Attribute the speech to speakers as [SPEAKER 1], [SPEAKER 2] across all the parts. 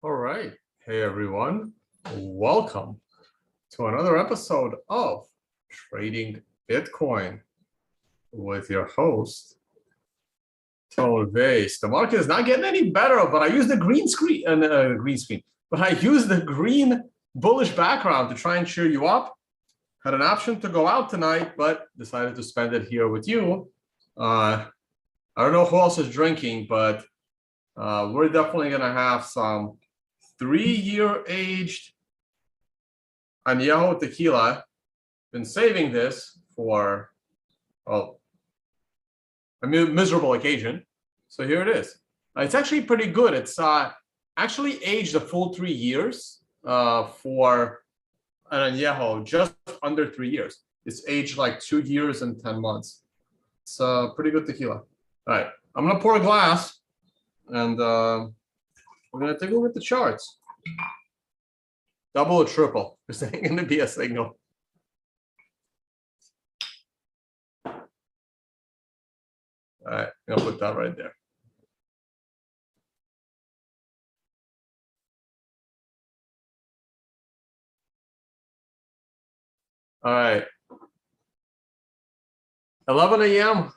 [SPEAKER 1] All right. Hey, everyone. Welcome to another episode of Trading Bitcoin with your host, Vays. The market is not getting any better, but I use the but I use the green bullish background to try and cheer you up. Had an option to go out tonight, but decided to spend it here with you. I don't know who else is drinking, but we're definitely going to have some 3-year aged añejo tequila. Been saving this for a miserable occasion. So here it is. It's actually pretty good. It's actually aged a full 3 years for an añejo, just under 3 years. It's aged like 2 years and 10 months. It's pretty good tequila. All right, I'm gonna pour a glass and we're gonna take a look at the charts. Double or triple? Is that going to be a signal? All right, I'm gonna put that right there. All right, 11 a.m.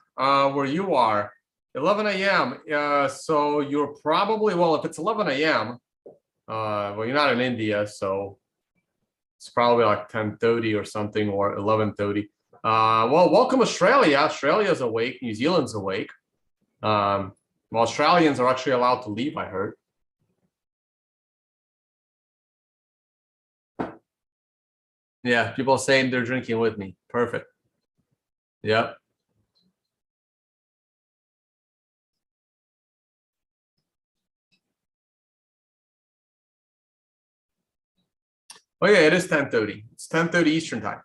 [SPEAKER 1] Where you are, 11 a.m. So you're probably, well, if it's 11 a.m. Well, you're not in India, so it's probably like 10:30 or something, or 11:30. Well, welcome Australia. Australia's awake. New Zealand's awake. Well, Australians are actually allowed to leave, I heard. Yeah, people are saying they're drinking with me. Perfect. Yep. Oh yeah, it is 10:30. It's 10:30 Eastern time.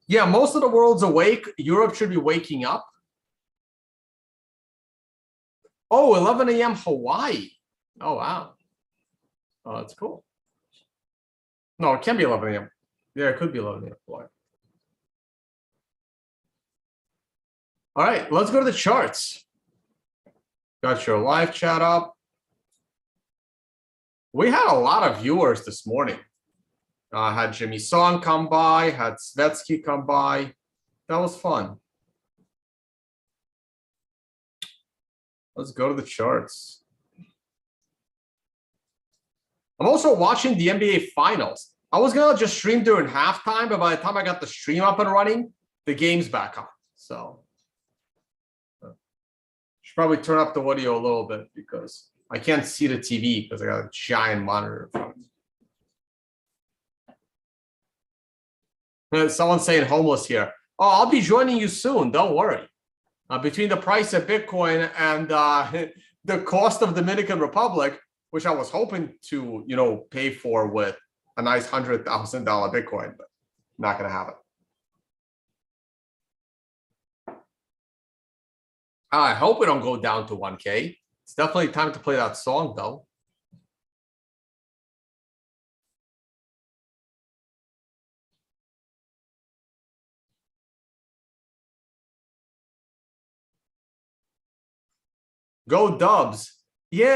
[SPEAKER 1] Yeah, most of the world's awake. Europe should be waking up. Oh, 11 a.m. Hawaii. Oh, wow. Oh, that's cool. No, it can be 11 a.m. Yeah, it could be 11 a.m. Hawaii. All right, let's go to the charts. Got your live chat up. We had a lot of viewers this morning. Had Jimmy Song come by, had Svetsky come by. That was fun. Let's go to the charts. I'm also watching the NBA Finals. I was going to just stream during halftime, but by the time I got the stream up and running, the game's back on. So should probably turn up the audio a little bit because I can't see the TV because I got a giant monitor in front of me. Someone's saying homeless here. Oh, I'll be joining you soon. Don't worry. Between the price of Bitcoin and the cost of Dominican Republic, which I was hoping to, pay for with a nice $100,000 Bitcoin, but not going to have it. I hope we don't go down to 1K. It's definitely time to play that song, though. Go Dubs. Yeah,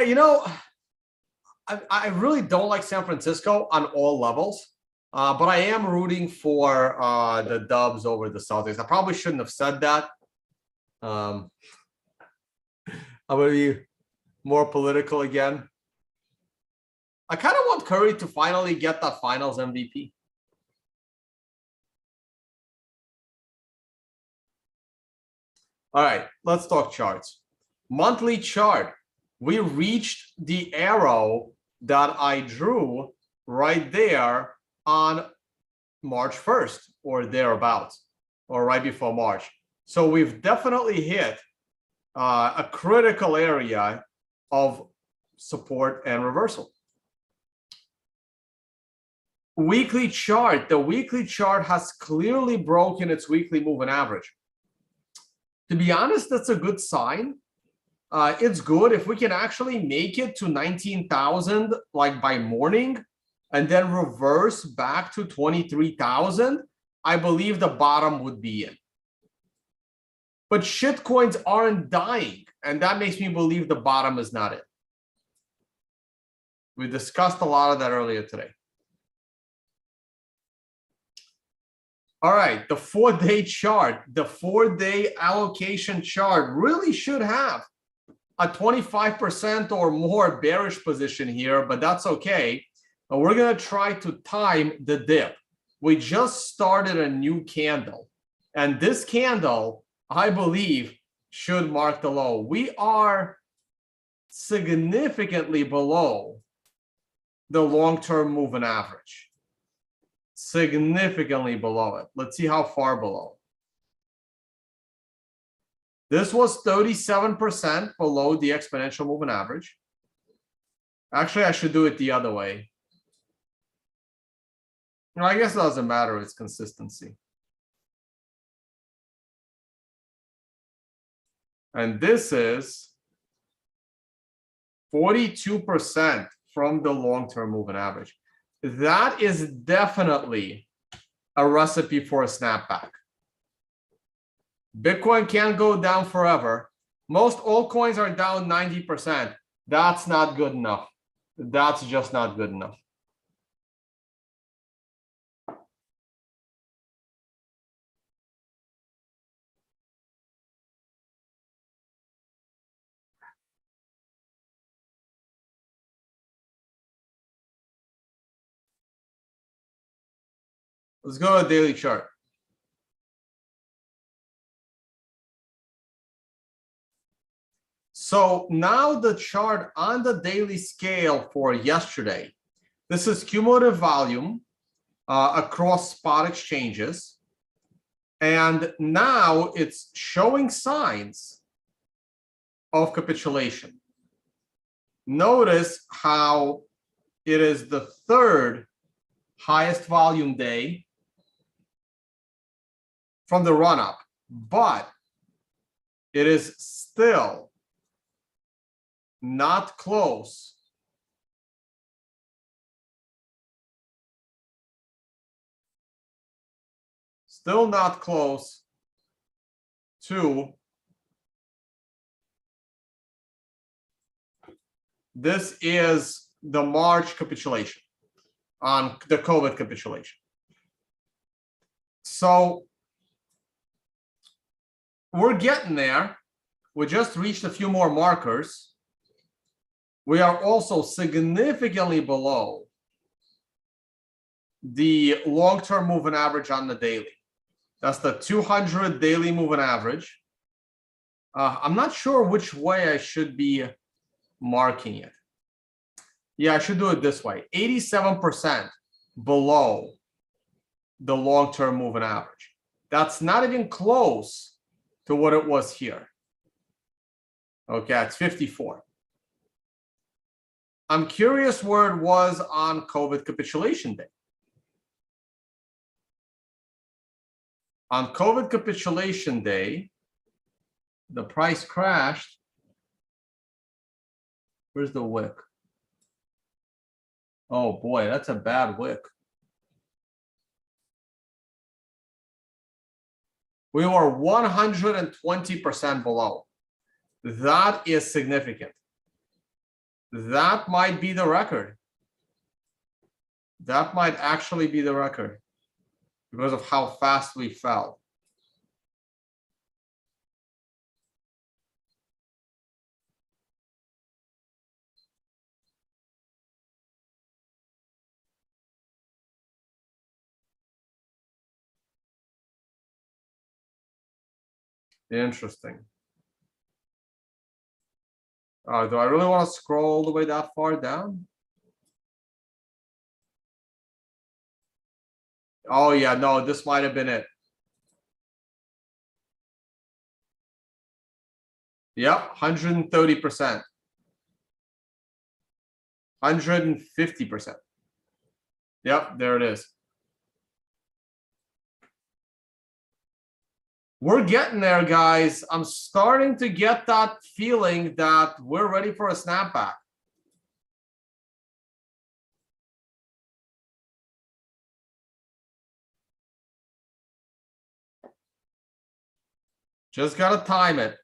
[SPEAKER 1] I really don't like San Francisco on all levels, but I am rooting for the Dubs over the Celtics. I probably shouldn't have said that. I'm going to be more political again. I kind of want Curry to finally get that Finals MVP. All right, let's talk charts. Monthly chart. We reached the arrow that I drew right there on March 1st or thereabouts, or right before March. So we've definitely hit a critical area of support and reversal. Weekly chart. The weekly chart has clearly broken its weekly moving average. To be honest, that's a good sign. It's good if we can actually make it to 19,000 like by morning and then reverse back to 23,000. I believe the bottom would be in. But shitcoins aren't dying, and that makes me believe the bottom is not it. We discussed a lot of that earlier today. All right, the 4-day chart, the 4-day allocation chart really should have a 25% or more bearish position here, but that's okay. And we're going to try to time the dip. We just started a new candle, and this candle, I believe, should mark the low. We are significantly below the long-term moving average. Significantly below it. Let's see how far below. This was 37% below the exponential moving average. Actually, I should do it the other way. No, I guess it doesn't matter. It's consistency. And this is 42% from the long-term moving average. That is definitely a recipe for a snapback. Bitcoin can't go down forever. Most altcoins are down 90%. That's not good enough. That's just not good enough. Let's go to the daily chart. So now the chart on the daily scale for yesterday. This is cumulative volume across spot exchanges. And now it's showing signs of capitulation. Notice how it is the third highest volume day from the run-up, but it is still not close to this is the March capitulation on the COVID capitulation. So we're getting there. We just reached a few more markers. We are also significantly below the long-term moving average on the daily. That's the 200 daily moving average. I'm not sure which way I should be marking it. Yeah, I should do it this way. 87% below the long-term moving average. That's not even close to what it was here. Okay, it's 54. I'm curious where it was on COVID capitulation day. On COVID capitulation day, the price crashed. Where's the wick? Oh boy, that's a bad wick. We were 120% below. That is significant. That might be the record. That might actually be the record because of how fast we fell. Interesting. Do I really want to scroll all the way that far down? Oh yeah, no, this might have been it. Yep, 130%. 150%. Yep, there it is. We're getting there, guys. I'm starting to get that feeling that we're ready for a snapback. Just got to time it.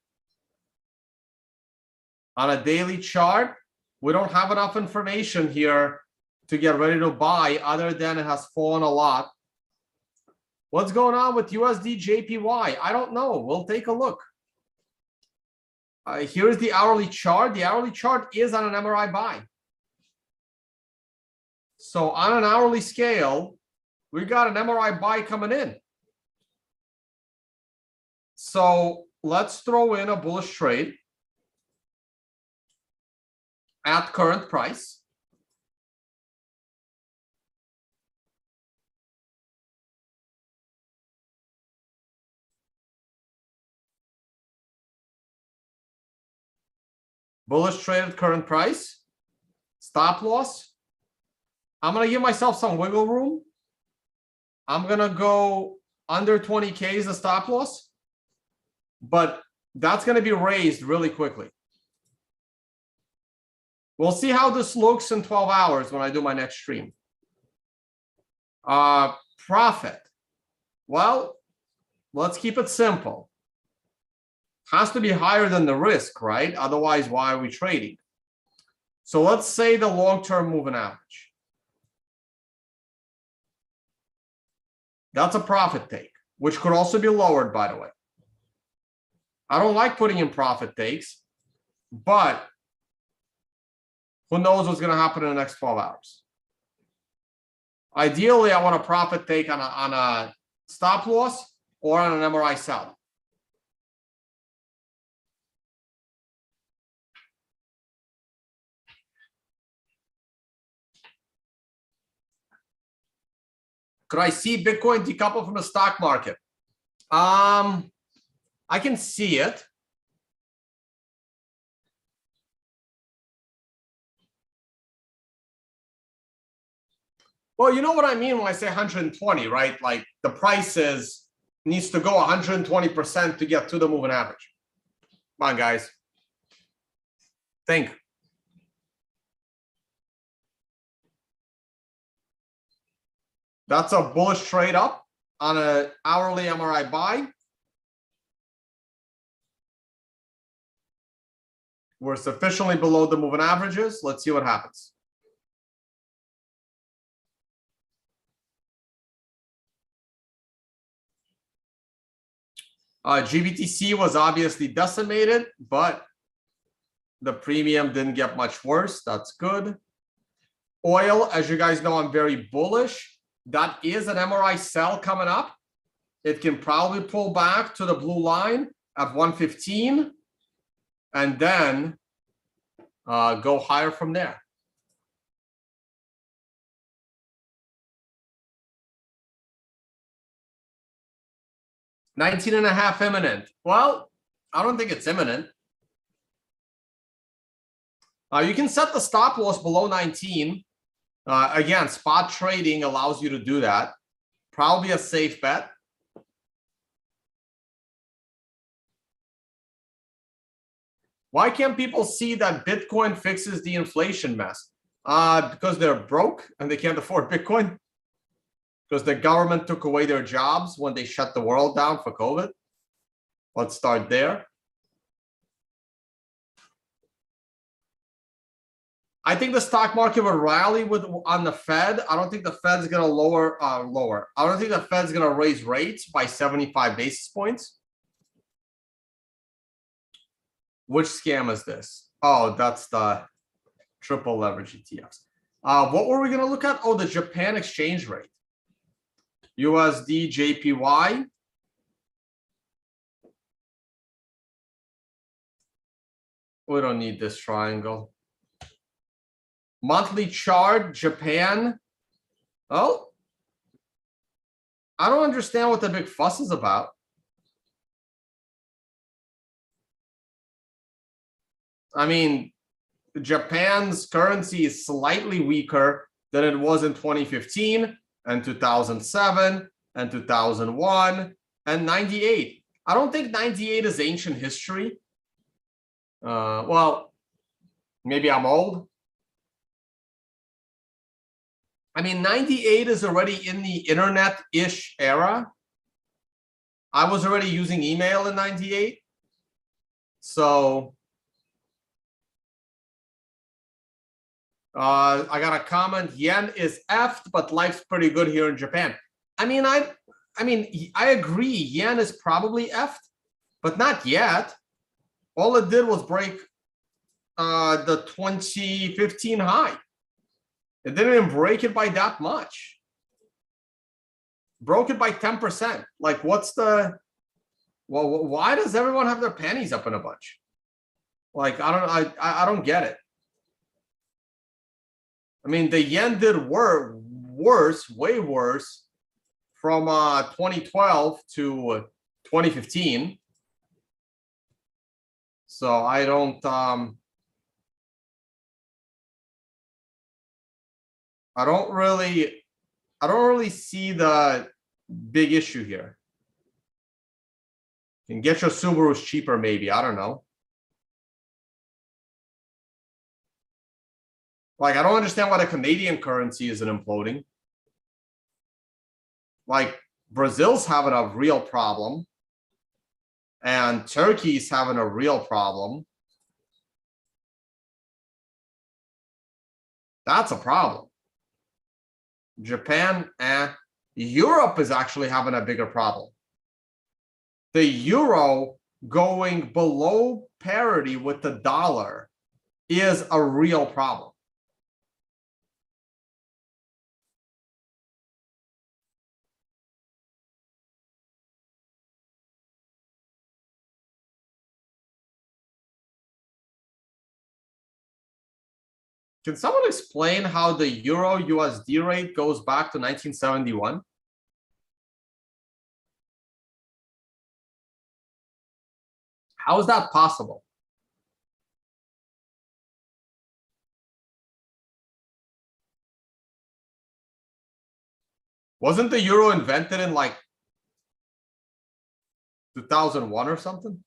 [SPEAKER 1] On a daily chart, We don't have enough information here to get ready to buy other than it has fallen a lot. What's going on with USD JPY? I don't know. We'll take a look. Here's the hourly chart. The hourly chart is on an MRI buy. So on an hourly scale, we got an MRI buy coming in. So let's throw in a bullish trade at current price. Bullish trade at current price. Stop loss. I'm going to give myself some wiggle room. I'm going to go under 20K as a stop loss. But that's going to be raised really quickly. We'll see how this looks in 12 hours when I do my next stream. Profit. Well, let's keep it simple. Has to be higher than the risk, right? Otherwise, why are we trading? So let's say the long-term moving average. That's a profit take, which could also be lowered, by the way. I don't like putting in profit takes, but who knows what's going to happen in the next 12 hours. Ideally, I want a profit take on a stop loss or on an MRI sell. Could I see Bitcoin decouple from the stock market? I can see it. Well, you know what I mean when I say 120, right? Like the price needs to go 120% to get to the moving average. Come on, guys. Think. That's a bullish trade up on an hourly MRI buy. We're sufficiently below the moving averages. Let's see what happens. GBTC was obviously decimated, but the premium didn't get much worse. That's good. Oil, as you guys know, I'm very bullish. That is an MRI sell coming up. It can probably pull back to the blue line at 115 and then go higher from there. $19.5 imminent. Well, I don't think it's imminent. You can set the stop loss below 19. Again, spot trading allows you to do that. Probably a safe bet. Why can't people see that Bitcoin fixes the inflation mess? Because they're broke and they can't afford Bitcoin. Because the government took away their jobs when they shut the world down for COVID. Let's start there. I think the stock market will rally on the Fed. I don't think the Fed's going to lower. I don't think the Fed's going to raise rates by 75 basis points. Which scam is this? Oh, that's the triple leverage ETFs. What were we going to look at? Oh, the Japan exchange rate. USD JPY. We don't need this triangle. Monthly chart, Japan. Oh, I don't understand what the big fuss is about. I mean, Japan's currency is slightly weaker than it was in 2015 and 2007 and 2001 and 98. I don't think 98 is ancient history. Well, maybe I'm old. I mean, 98 is already in the internet-ish era. I was already using email in 98. So I got a comment. Yen is effed, but life's pretty good here in Japan. I mean, I agree. Yen is probably effed, but not yet. All it did was break the 2015 high. It didn't even break it by that much. Broke it by 10%. Like, what's the? Well, why does everyone have their panties up in a bunch? Like, I don't get it. I mean, the yen did worse, way worse, from 2012 to 2015. So I don't really see the big issue here. You can get your Subarus cheaper, maybe. I don't know. Like, I don't understand why the Canadian currency isn't imploding. Like, Brazil's having a real problem. And Turkey's having a real problem. That's a problem. Japan and Europe is actually having a bigger problem. The euro going below parity with the dollar is a real problem. Can someone explain how the euro USD rate goes back to 1971? How is that possible? Wasn't the euro invented in like 2001 or something?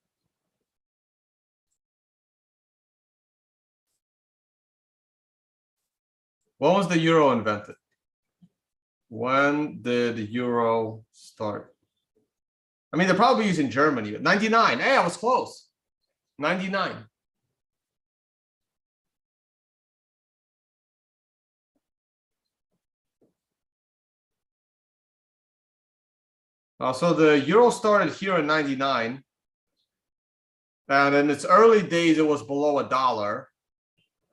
[SPEAKER 1] When was the euro invented? When did the euro start? I mean, they're probably using Germany. 99. Hey, I was close. 99. So the euro started here in 99. And in its early days, it was below $1.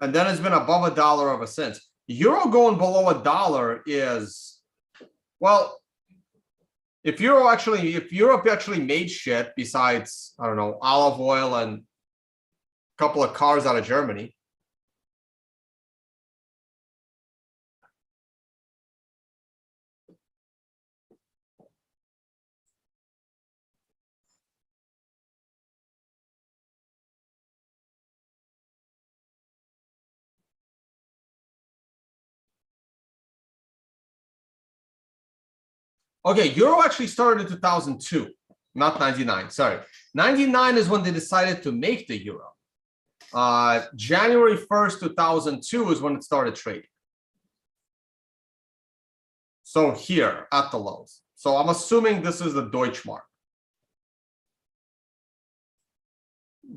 [SPEAKER 1] And then it's been above $1 ever since. Euro going below $1 is, well, if Europe actually made shit besides, I don't know, olive oil and a couple of cars out of Germany. Okay, euro actually started in 2002, not 99. Sorry, 99 is when they decided to make the euro. January 1st, 2002 is when it started trading. So here at the lows. So I'm assuming this is the Deutschmark,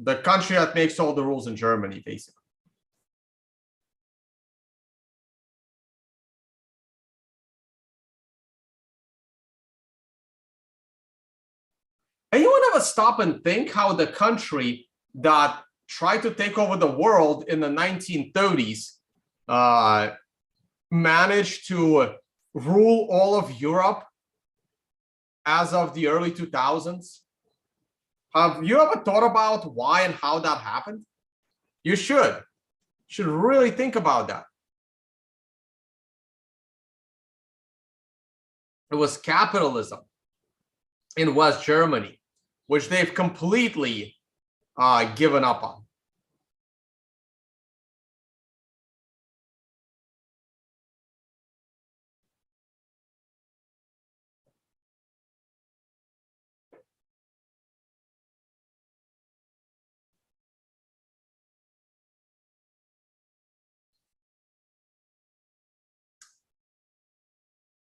[SPEAKER 1] the country that makes all the rules in Germany, basically. Anyone ever stop and think how the country that tried to take over the world in the 1930s managed to rule all of Europe as of the early 2000s? Have you ever thought about why and how that happened? You should really think about that. It was capitalism in West Germany, which they've completely given up on.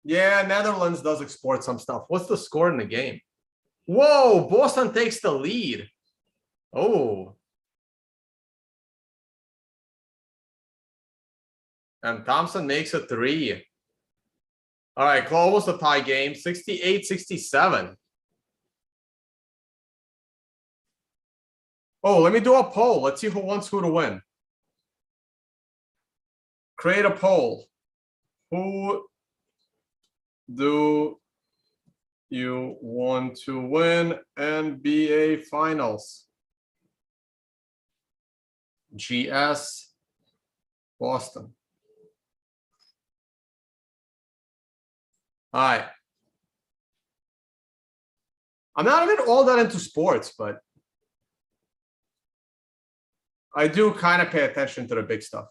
[SPEAKER 1] Yeah, Netherlands does export some stuff. What's the score in the game? Whoa, Boston takes the lead. Oh. And Thompson makes a 3. All right, almost a tie game, 68-67. Oh, let me do a poll. Let's see who wants who to win. Create a poll. Who do you want to win NBA Finals? GS, Boston. All right. I'm not even all that into sports, but I do kind of pay attention to the big stuff.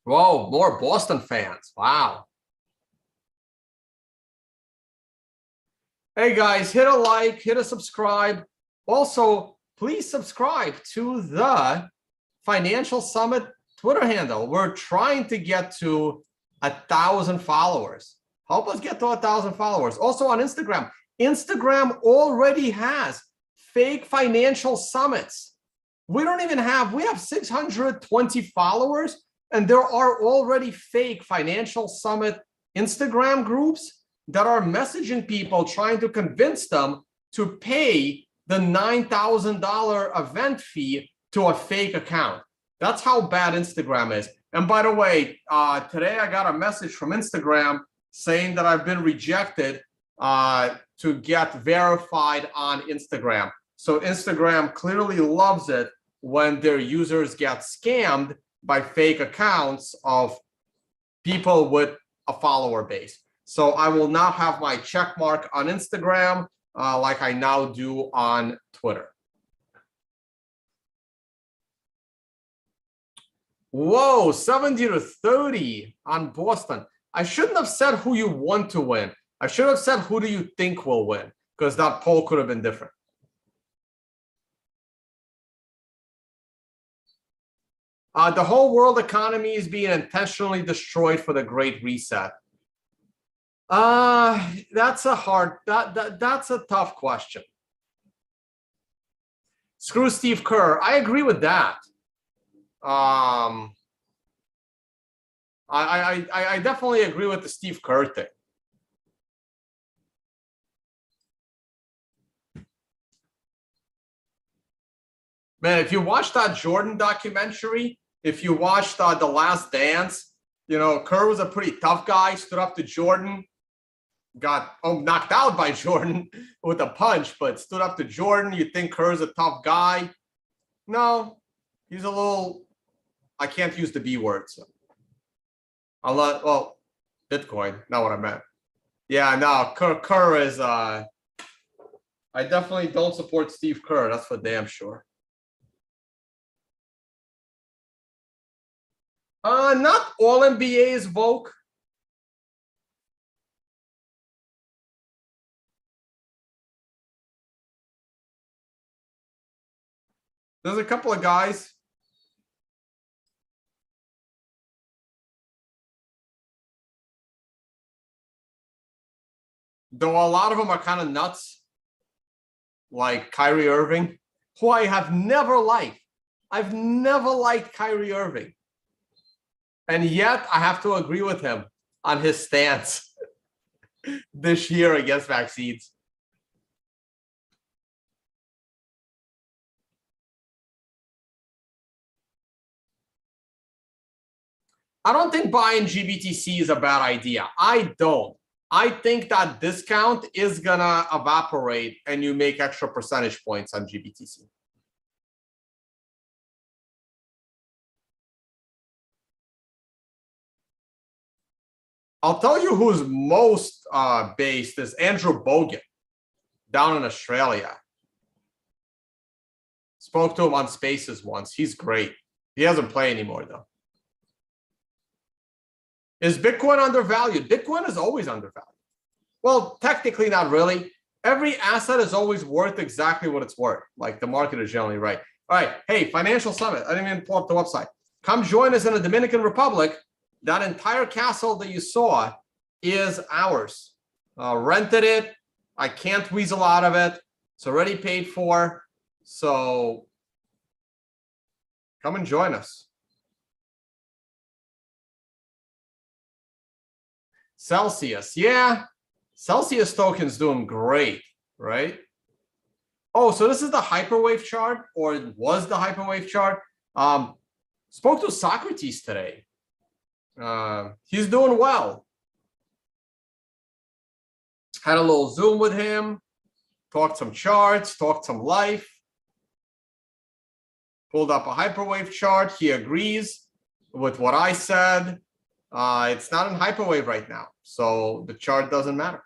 [SPEAKER 1] Whoa, more Boston fans. Wow. Hey guys, hit a like, hit a subscribe. Also, please subscribe to the Financial Summit Twitter handle. We're trying to get to 1,000 followers. Help us get to 1,000 followers. Also on Instagram. Instagram already has fake financial summits. We have 620 followers, and there are already fake financial summit Instagram groups that are messaging people trying to convince them to pay the $9,000 event fee to a fake account. That's how bad Instagram is. And by the way, today I got a message from Instagram saying that I've been rejected to get verified on Instagram. So Instagram clearly loves it when their users get scammed by fake accounts of people with a follower base. So I will now have my check mark on Instagram like I now do on Twitter. Whoa, 70-30 on Boston. I shouldn't have said who you want to win. I should have said who do you think will win, because that poll could have been different. The whole world economy is being intentionally destroyed for the Great Reset. That's a tough question. Screw Steve Kerr. I agree with that. I definitely agree with the Steve Kerr thing. Man, if you watch that Jordan documentary, if you watched The Last Dance, you know, Kerr was a pretty tough guy, stood up to Jordan, got knocked out by Jordan with a punch, but stood up to Jordan. You think Kerr's a tough guy? No, he's a little, I can't use the B word. So. Well, Bitcoin, not what I meant. Yeah, no, Kerr is, I definitely don't support Steve Kerr. That's for damn sure. Not all NBAs woke. There's a couple of guys. Though a lot of them are kind of nuts. Like Kyrie Irving, who I have never liked. I've never liked Kyrie Irving. And yet I have to agree with him on his stance this year against vaccines. I don't think buying GBTC is a bad idea. I don't. I think that discount is going to evaporate and you make extra percentage points on GBTC. I'll tell you who's most based is Andrew Bogut down in Australia. Spoke to him on Spaces once. He's great. He doesn't play anymore, though. Is Bitcoin undervalued? Bitcoin is always undervalued. Well, technically not really. Every asset is always worth exactly what it's worth. Like the market is generally right. All right. Hey, Financial Summit. I didn't even pull up the website. Come join us in the Dominican Republic. that entire castle that you saw is ours. Rented it. I can't weasel out of it. It's already paid for. So come and join us. Celsius. Yeah. Celsius token's doing great, right? Oh, so this is the hyperwave chart, or it was the hyperwave chart. Spoke to Socrates today. He's doing well. Had a little Zoom with him, talked some charts, talked some life. Pulled up a hyperwave chart. He agrees with what I said. It's not in hyperwave right now, so the chart doesn't matter.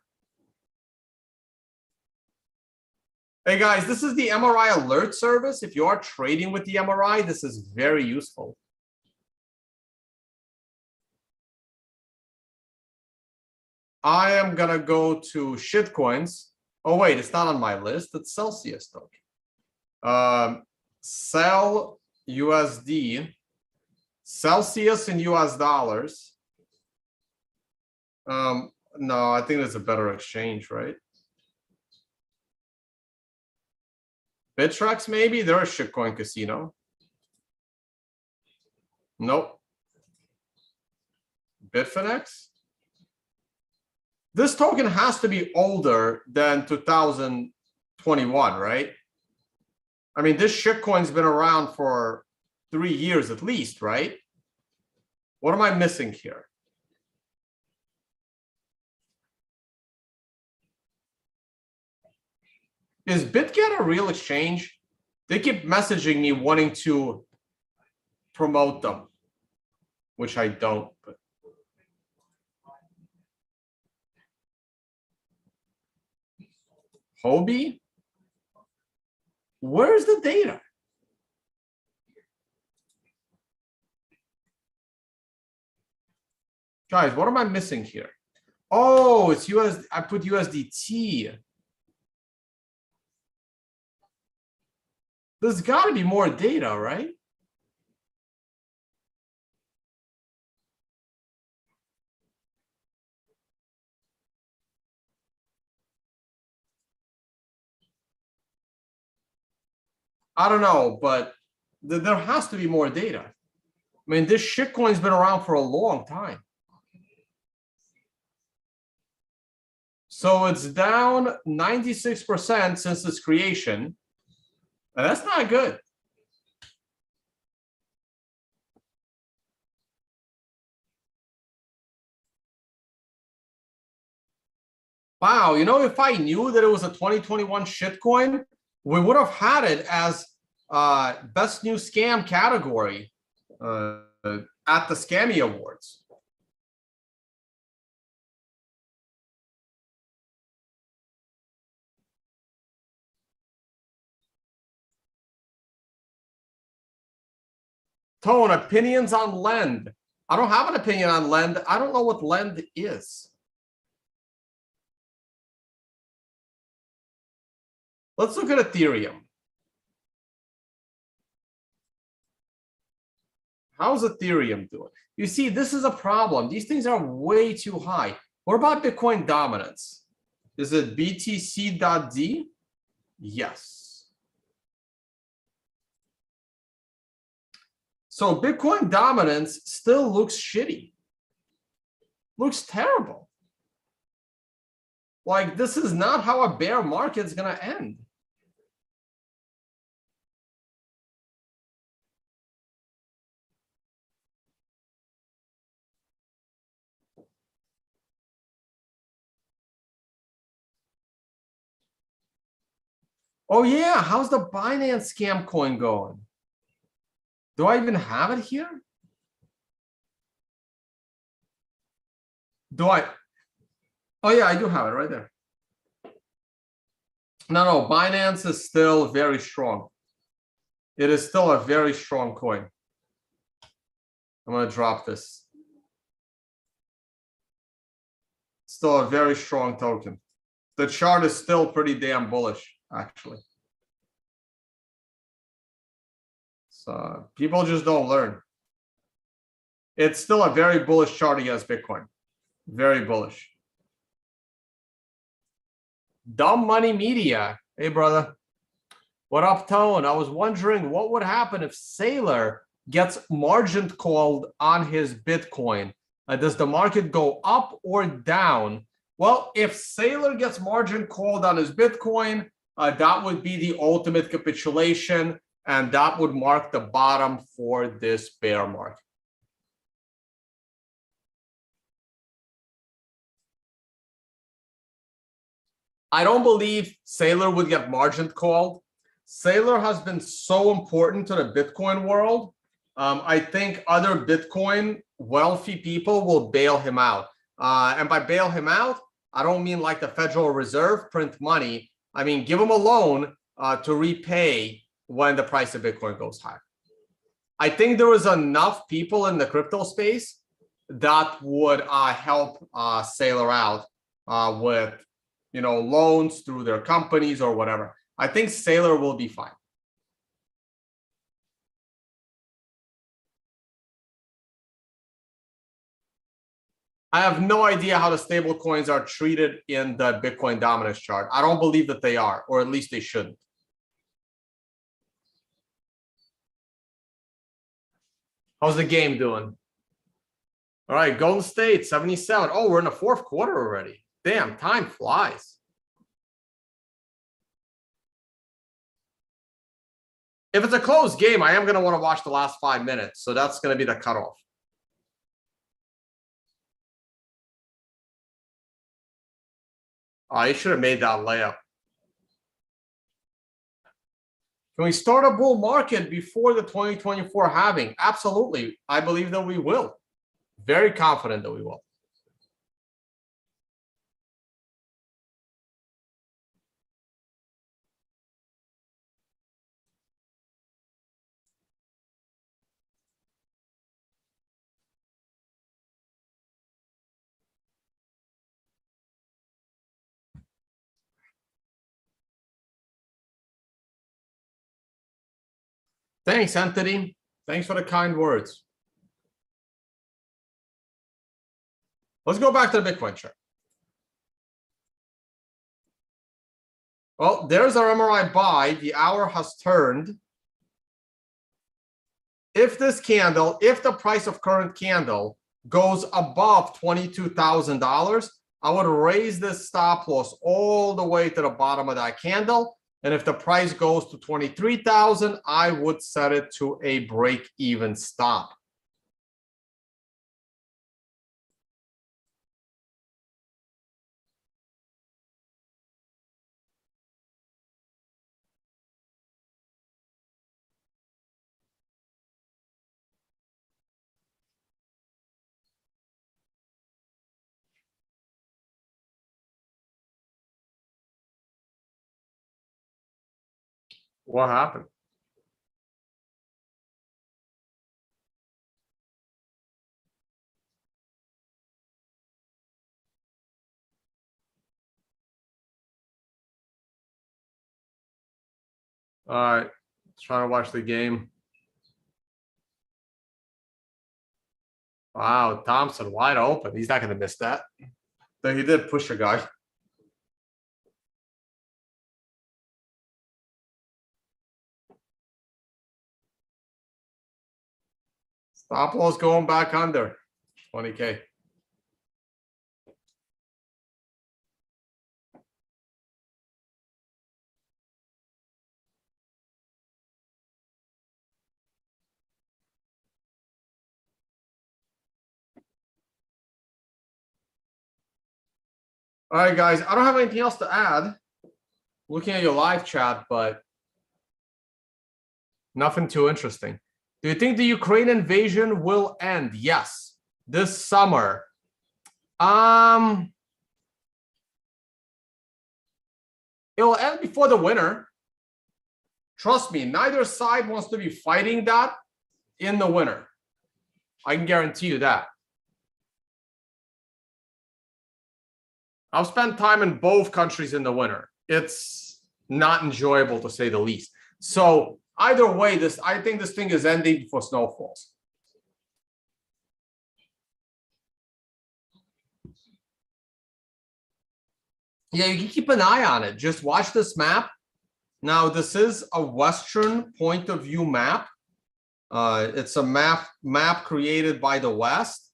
[SPEAKER 1] Hey guys, this is the MRI alert service. If you are trading with the MRI, this is very useful. I am gonna go to shitcoins. Oh wait, it's not on my list. It's Celsius token. Sell USD, Celsius in US dollars. No, I think there's a better exchange, right? Bittrex, maybe? They're a shitcoin casino. Nope. Bitfinex? This token has to be older than 2021, right? I mean, this shitcoin's been around for 3 years at least, right? What am I missing here? Is BitGet a real exchange? They keep messaging me wanting to promote them, which I don't. But Hobie? Where's the data? Guys, what am I missing here? Oh, it's US. I put USDT. There's got to be more data, right? I don't know, but there has to be more data. I mean, this shitcoin's been around for a long time. So it's down 96% since its creation. And that's not good. Wow, you know, if I knew that it was a 2021 shitcoin, we would have had it as best new scam category at the Scammy Awards. Tone, opinions on Lend. I don't have an opinion on Lend. I don't know what Lend is. Let's look at Ethereum. How's Ethereum doing? You see, this is a problem. These things are way too high. What about Bitcoin dominance? Is it BTC.D? Yes. So Bitcoin dominance still looks shitty. Looks terrible. Like, this is not how a bear market is going to end. Oh yeah, how's the Binance scam coin going? Do I even have it here? Do I? Oh yeah, I do have it right there. No, Binance is still very strong. It is still a very strong coin. I'm going to drop this. Still a very strong token. The chart is still pretty damn bullish, actually. So people just don't learn. It's still a very bullish chart against Bitcoin. Very bullish. Dumb Money Media. Hey, brother. What up, Tone? I was wondering what would happen if Saylor gets margin called on his Bitcoin. Does the market go up or down? Well, if Saylor gets margin called on his Bitcoin, that would be the ultimate capitulation, and that would mark the bottom for this bear market. I don't believe Saylor would get margin called. Saylor has been so important to the Bitcoin world. I think other Bitcoin wealthy people will bail him out. And by bail him out, I don't mean like the Federal Reserve print money. I mean, give him a loan to repay when the price of Bitcoin goes high. I think there was enough people in the crypto space that would help Saylor out with, you know, loans through their companies or whatever. I think Saylor will be fine. I have no idea how the stable coins are treated in the Bitcoin dominance chart. I don't believe that they are, or at least they shouldn't. How's the game doing? All right, Golden State, 77. Oh, we're in the fourth quarter already. Damn, time flies. If it's a close game, I am going to want to watch the last 5 minutes. So that's going to be the cutoff. I should have made that layup. Can we start a bull market before the 2024 halving? Absolutely. I believe that we will. Very confident that we will. Thanks, Anthony. Thanks for the kind words. Let's go back to the Bitcoin chart. Well, there's our MRI buy. The hour has turned. If this candle, if the price of current candle goes above $22,000, I would raise this stop loss all the way to the bottom of that candle. And if the price goes to 23,000, I would set it to a break-even stop. What happened? All right, trying to watch the game. Wow, Thompson wide open. He's not going to miss that. Though he did push a guy. Stop loss going back under 20K. All right, guys, I don't have anything else to add. Looking at your live chat, but nothing too interesting. Do you think the Ukraine invasion will end? Yes, this summer. It will end before the winter. Trust me, neither side wants to be fighting that in the winter. I can guarantee you that. I've spent time in both countries in the winter. It's not enjoyable, to say the least. So either way, I think this thing is ending before snow falls. Yeah, you can keep an eye on it. Just watch this map. Now, this is a Western point of view map. It's a map created by the West.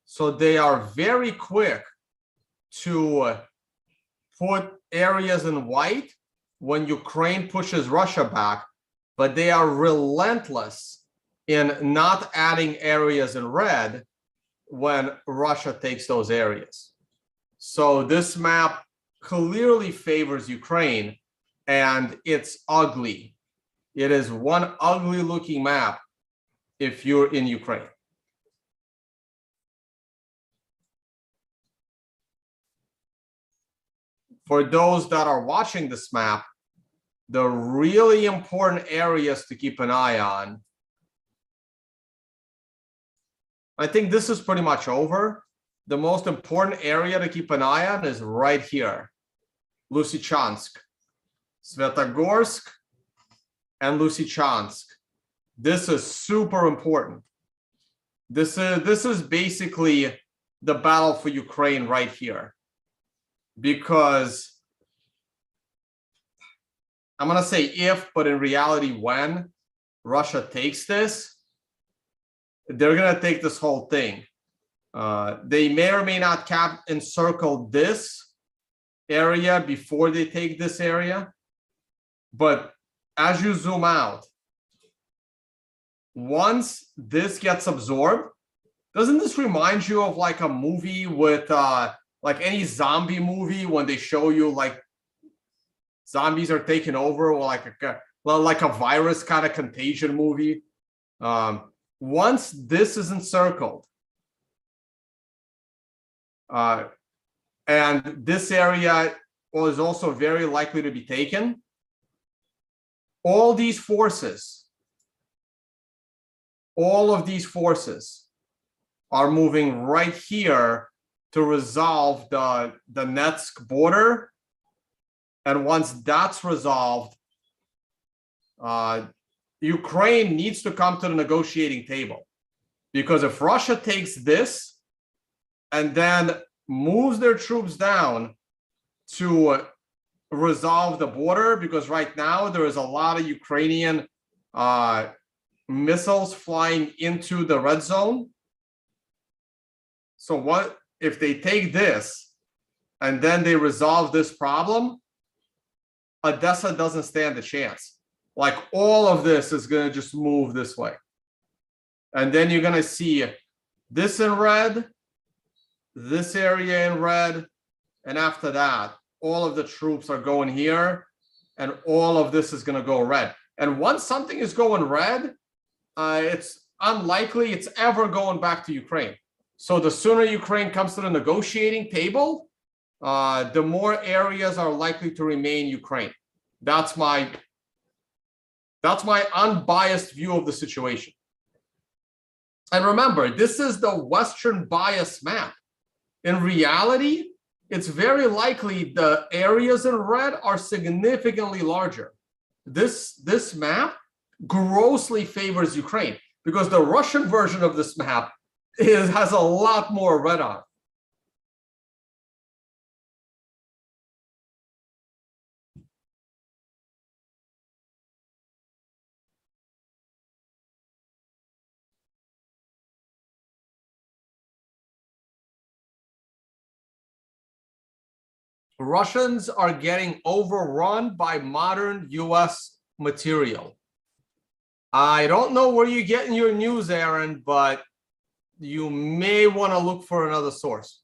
[SPEAKER 1] So they are very quick to put areas in white when Ukraine pushes Russia back, but they are relentless in not adding areas in red when Russia takes those areas. So this map clearly favors Ukraine, and it's ugly. It is one ugly looking map if you're in Ukraine. For those that are watching this map, the really important areas to keep an eye on. I think this is pretty much over. The most important area to keep an eye on is right here. Lysychansk, Svetogorsk, and Lysychansk. This is super important. This is basically the battle for Ukraine right here. Because I'm going to say if, but in reality, when Russia takes this, they're going to take this whole thing. They may or may not encircle this area before they take this area. But as you zoom out, once this gets absorbed, doesn't this remind you of like a movie with like any zombie movie when they show you like zombies are taking over, or like a virus kind of contagion movie? Once this is encircled, and this area is also very likely to be taken, all of these forces are moving right here to resolve the Donetsk border. And once that's resolved, Ukraine needs to come to the negotiating table. Because if Russia takes this and then moves their troops down to resolve the border, because right now there is a lot of Ukrainian missiles flying into the red zone. So what if they take this and then they resolve this problem? Odessa doesn't stand a chance. Like all of this is going to just move this way. And then you're going to see this in red, this area in red, and after that, all of the troops are going here, and all of this is going to go red. And once something is going red, it's unlikely it's ever going back to Ukraine. So the sooner Ukraine comes to the negotiating table, the more areas are likely to remain Ukraine. That's my unbiased view of the situation. And remember, this is the Western bias map. In reality, it's very likely the areas in red are significantly larger. This map grossly favors Ukraine because the Russian version of this map has a lot more red on it. Russians are getting overrun by modern US material. I don't know where you're getting your news, Aaron, but you may want to look for another source.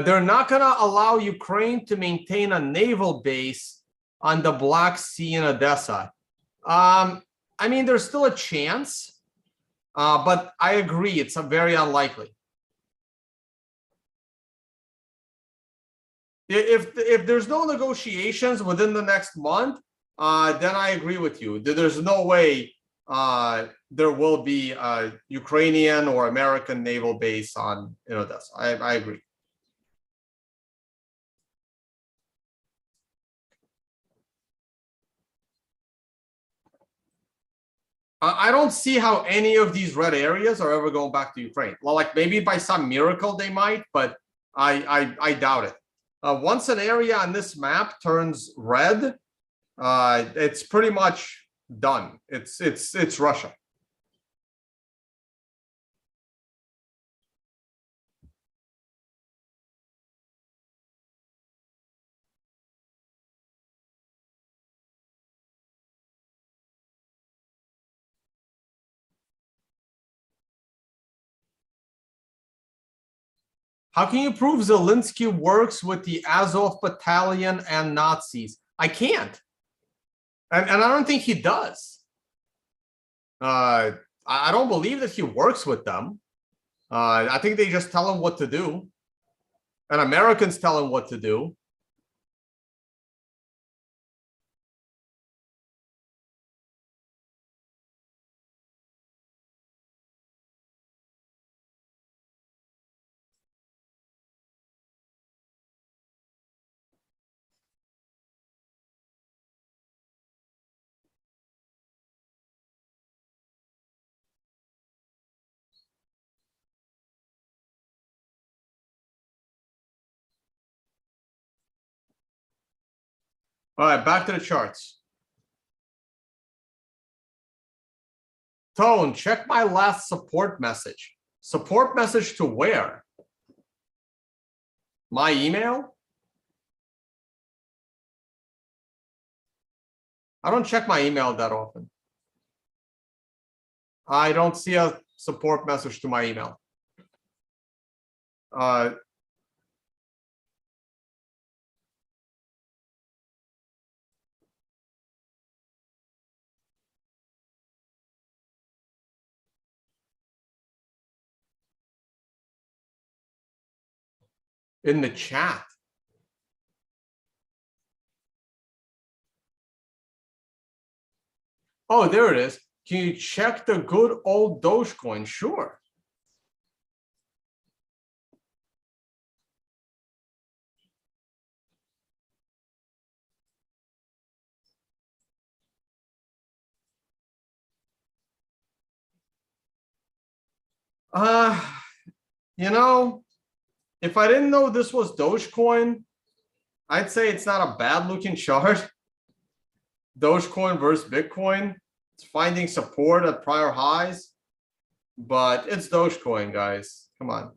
[SPEAKER 1] They're not going to allow Ukraine to maintain a naval base on the Black Sea in Odessa. I mean, there's still a chance, but I agree, it's very unlikely. If there's no negotiations within the next month, then I agree with you. There's no way there will be a Ukrainian or American naval base in Odessa. I agree. I don't see how any of these red areas are ever going back to Ukraine. Well, like maybe by some miracle they might, but I doubt it. Once an area on this map turns red, it's pretty much done. It's Russia. How can you prove Zelensky works with the Azov battalion and Nazis? I can't. And I don't think he does. I don't believe that he works with them. I think they just tell him what to do. And Americans tell him what to do. All right, back to the charts. Tone, check my last support message. Support message to where? My email? I don't check my email that often. I don't see a support message to my email. In the chat. Oh, there it is. Can you check the good old Dogecoin? Sure. You know, if I didn't know this was Dogecoin, I'd say it's not a bad looking chart. Dogecoin versus Bitcoin. It's finding support at prior highs, but it's Dogecoin, guys. Come on.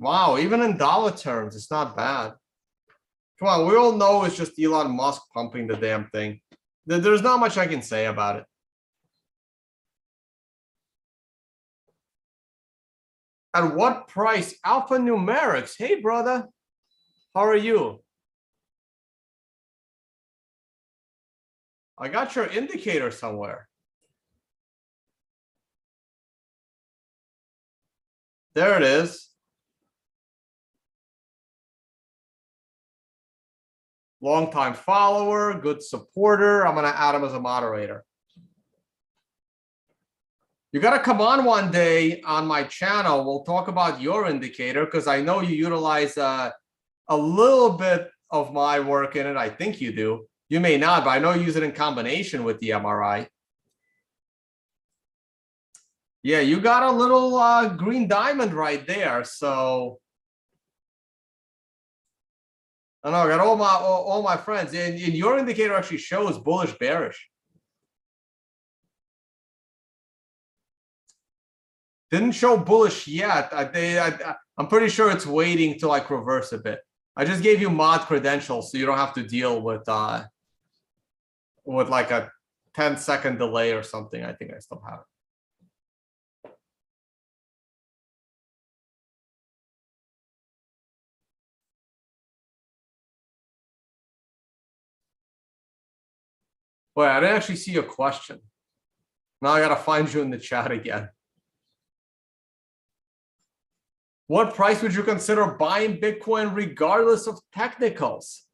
[SPEAKER 1] Wow, even in dollar terms, it's not bad. Come on, we all know it's just Elon Musk pumping the damn thing. There's not much I can say about it. At what price? Alphanumerics. Hey, brother. How are you? I got your indicator somewhere. There it is. Longtime follower, good supporter. I'm going to add him as a moderator. You got to come on one day on my channel. We'll talk about your indicator because I know you utilize a little bit of my work in it. I think you do. You may not, but I know you use it in combination with the MRI. Yeah, you got a little green diamond right there. So I know I got all my friends. And your indicator actually shows bullish, bearish. Didn't show bullish yet. I'm pretty sure it's waiting to like reverse a bit. I just gave you mod credentials, so you don't have to deal with like a 10-second delay or something. I think I still have it. Wait, I didn't actually see your question. Now I gotta find you in the chat again. What price would you consider buying Bitcoin regardless of technicals?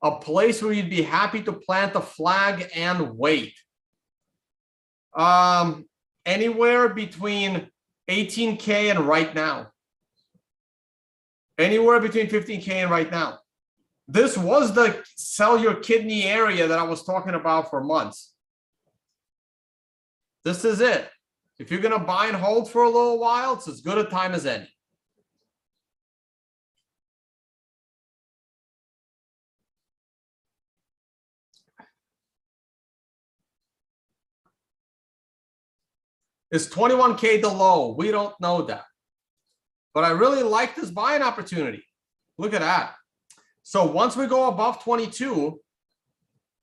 [SPEAKER 1] A place where you'd be happy to plant a flag and wait. Anywhere between 18K and right now. Anywhere between 15K and right now. This was the sell your kidney area that I was talking about for months. This is it. If you're going to buy and hold for a little while, it's as good a time as any. Is 21K the low? We don't know that. But I really like this buying opportunity. Look at that. So once we go above 22,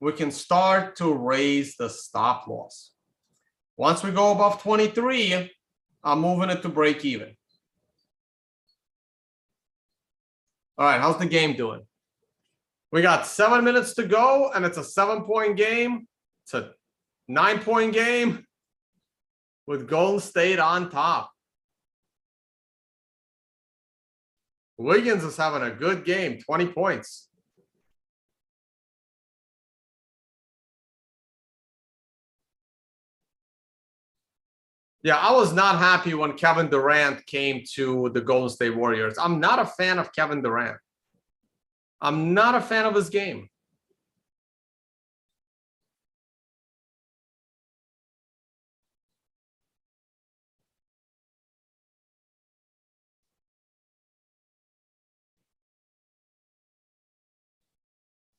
[SPEAKER 1] we can start to raise the stop loss. Once we go above 23, I'm moving it to break even. All right, how's the game doing? We got 7 minutes to go, and it's a 7-point game. It's a 9-point game with Golden State on top. Wiggins is having a good game, 20 points. Yeah, I was not happy when Kevin Durant came to the Golden State Warriors. I'm not a fan of Kevin Durant. I'm not a fan of his game.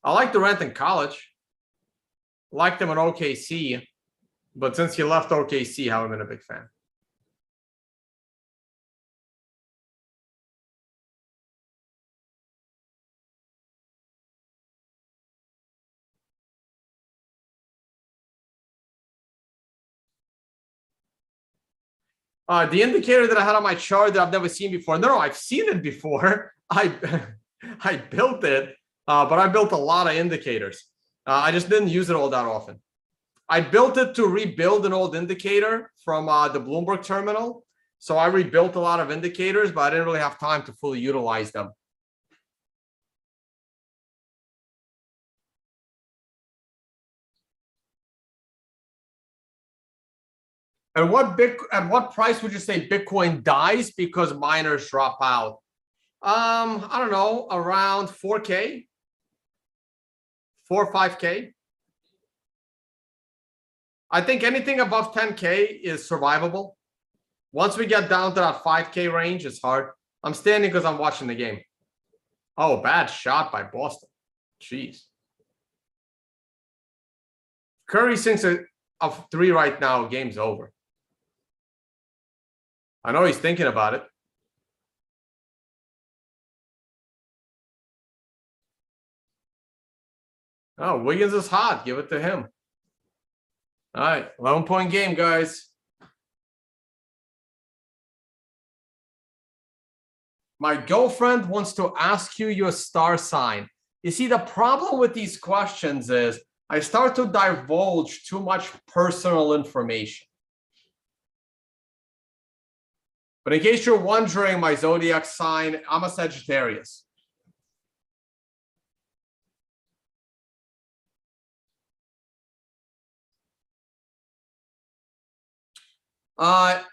[SPEAKER 1] I liked Durant in college. Liked him in OKC. But since he left OKC, I haven't been a big fan. The indicator that I had on my chart that I've never seen before. No, I've seen it before. I built it, but I built a lot of indicators. I just didn't use it all that often. I built it to rebuild an old indicator from the Bloomberg terminal. So I rebuilt a lot of indicators, but I didn't really have time to fully utilize them. At what price would you say Bitcoin dies because miners drop out? I don't know, around 4K, 4 or 5K. I think anything above 10K is survivable. Once we get down to that 5K range, it's hard. I'm standing because I'm watching the game. Oh, bad shot by Boston. Jeez. Curry sinks of 3 right now. Game's over. I know he's thinking about it. Oh, Wiggins is hot. Give it to him. All right, 11-point game, guys. My girlfriend wants to ask you your star sign. You see, the problem with these questions is I start to divulge too much personal information. But in case you're wondering, my zodiac sign, I'm a Sagittarius.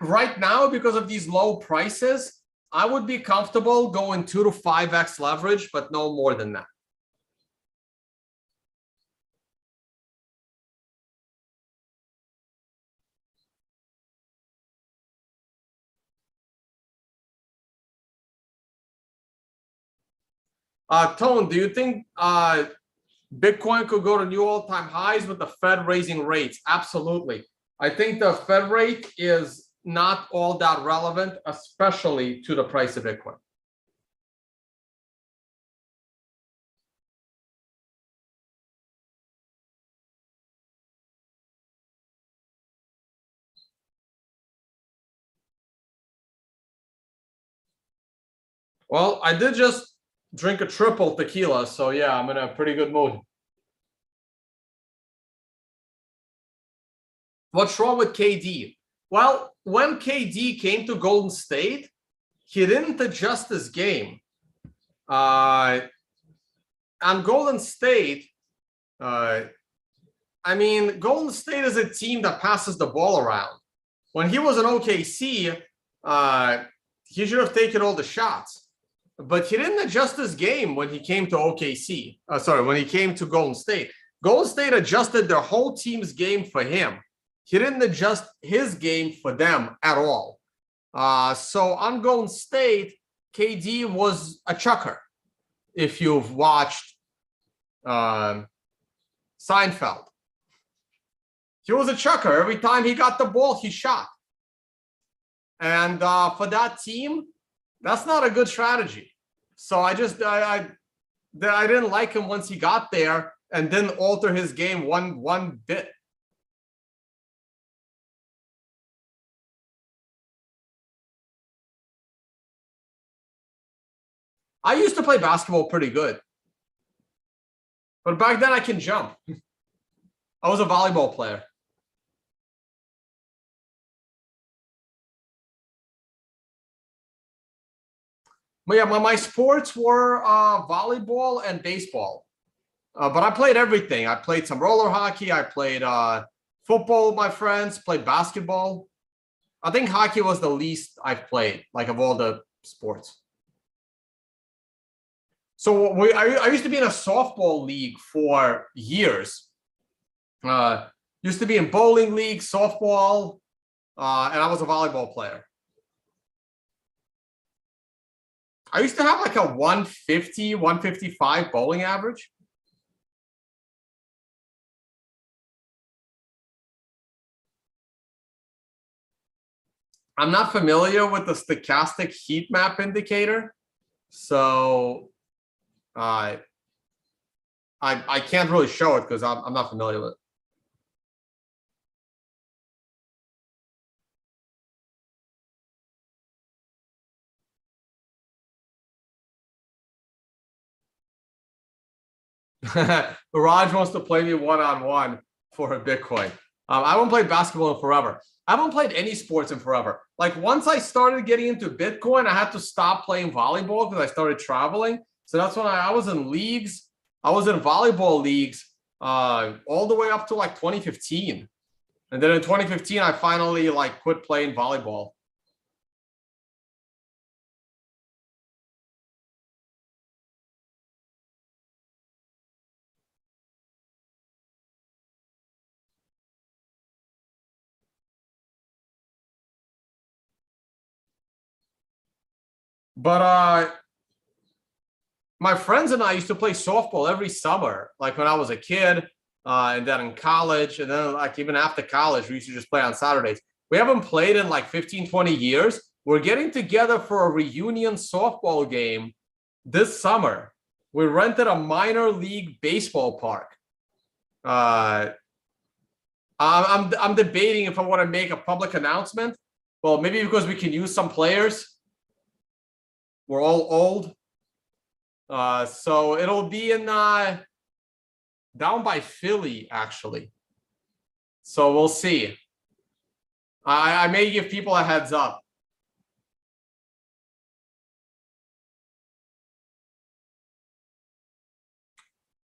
[SPEAKER 1] Right now, because of these low prices, I would be comfortable going 2 to 5x leverage, but no more than that. Tone, do you think Bitcoin could go to new all-time highs with the Fed raising rates? Absolutely. I think the Fed rate is not all that relevant, especially to the price of Bitcoin. Well, I did just drink a triple tequila, so yeah, I'm in a pretty good mood. What's wrong with KD? Well, when KD came to Golden State, he didn't adjust his game. On Golden State, I mean, Golden State is a team that passes the ball around. When he was in OKC, he should have taken all the shots. But he didn't adjust his game when he came to OKC. When he came to Golden State. Golden State adjusted their whole team's game for him. he didn't adjust his game for them at all. So on Golden State, KD was a chucker. If you've watched Seinfeld, he was a chucker. Every time he got the ball, he shot. And for that team, that's not a good strategy. So I didn't like him once he got there and didn't alter his game one bit. I used to play basketball pretty good. But back then I can jump. I was a volleyball player. But yeah, my sports were volleyball and baseball. But I played everything. I played some roller hockey. I played football with my friends, played basketball. I think hockey was the least I've played, like of all the sports. So I used to be in a softball league for years. Used to be in bowling league, softball, and I was a volleyball player. I used to have like a 150, 155 bowling average. I'm not familiar with the stochastic heat map indicator, so I can't really show it because I'm not familiar with it. Raj wants to play me one-on-one for a Bitcoin. I haven't played basketball in forever. I haven't played any sports in forever. Like once I started getting into Bitcoin, I had to stop playing volleyball because I started traveling. So that's when I was in leagues. I was in volleyball leagues all the way up to like 2015. And then in 2015, I finally like quit playing volleyball. But my friends and I used to play softball every summer, like when I was a kid, and then in college, and then like even after college, we used to just play on Saturdays. We haven't played in like 15, 20 years. We're getting together for a reunion softball game this summer. We rented a minor league baseball park. I'm debating if I want to make a public announcement. Well, maybe because we can use some players. We're all old. So it'll be in down by Philly, actually. So we'll see. I may give people a heads up.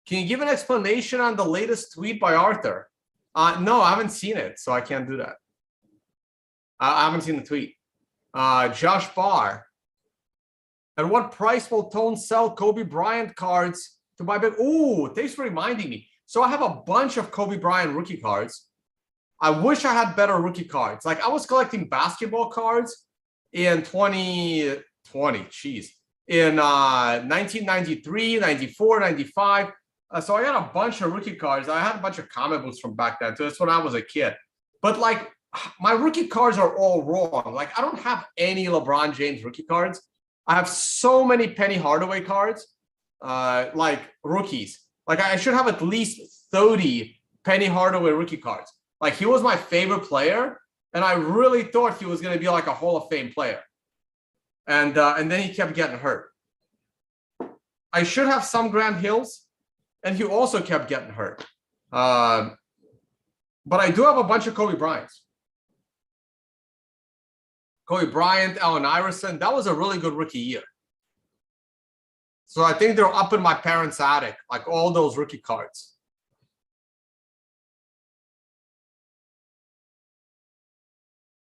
[SPEAKER 1] Can you give an explanation on the latest tweet by Arthur? No, I haven't seen it, so I can't do that. I haven't seen the tweet. Josh Barr. At what price will Tone sell Kobe Bryant cards to buy back? Ooh, thanks for reminding me. So I have a bunch of Kobe Bryant rookie cards. I wish I had better rookie cards. Like I was collecting basketball cards in 2020, geez. In 1993, 94, 95. So I got a bunch of rookie cards. I had a bunch of comic books from back then too. That's when I was a kid. But like my rookie cards are all wrong. Like I don't have any LeBron James rookie cards. I have so many Penny Hardaway cards, like rookies. Like I should have at least 30 Penny Hardaway rookie cards. Like he was my favorite player, and I really thought he was going to be like a Hall of Fame player. And then he kept getting hurt. I should have some Grant Hills, and he also kept getting hurt. But I do have a bunch of Kobe Bryants. Kobe Bryant, Allen Iverson. That was a really good rookie year. So I think they're up in my parents' attic, like all those rookie cards.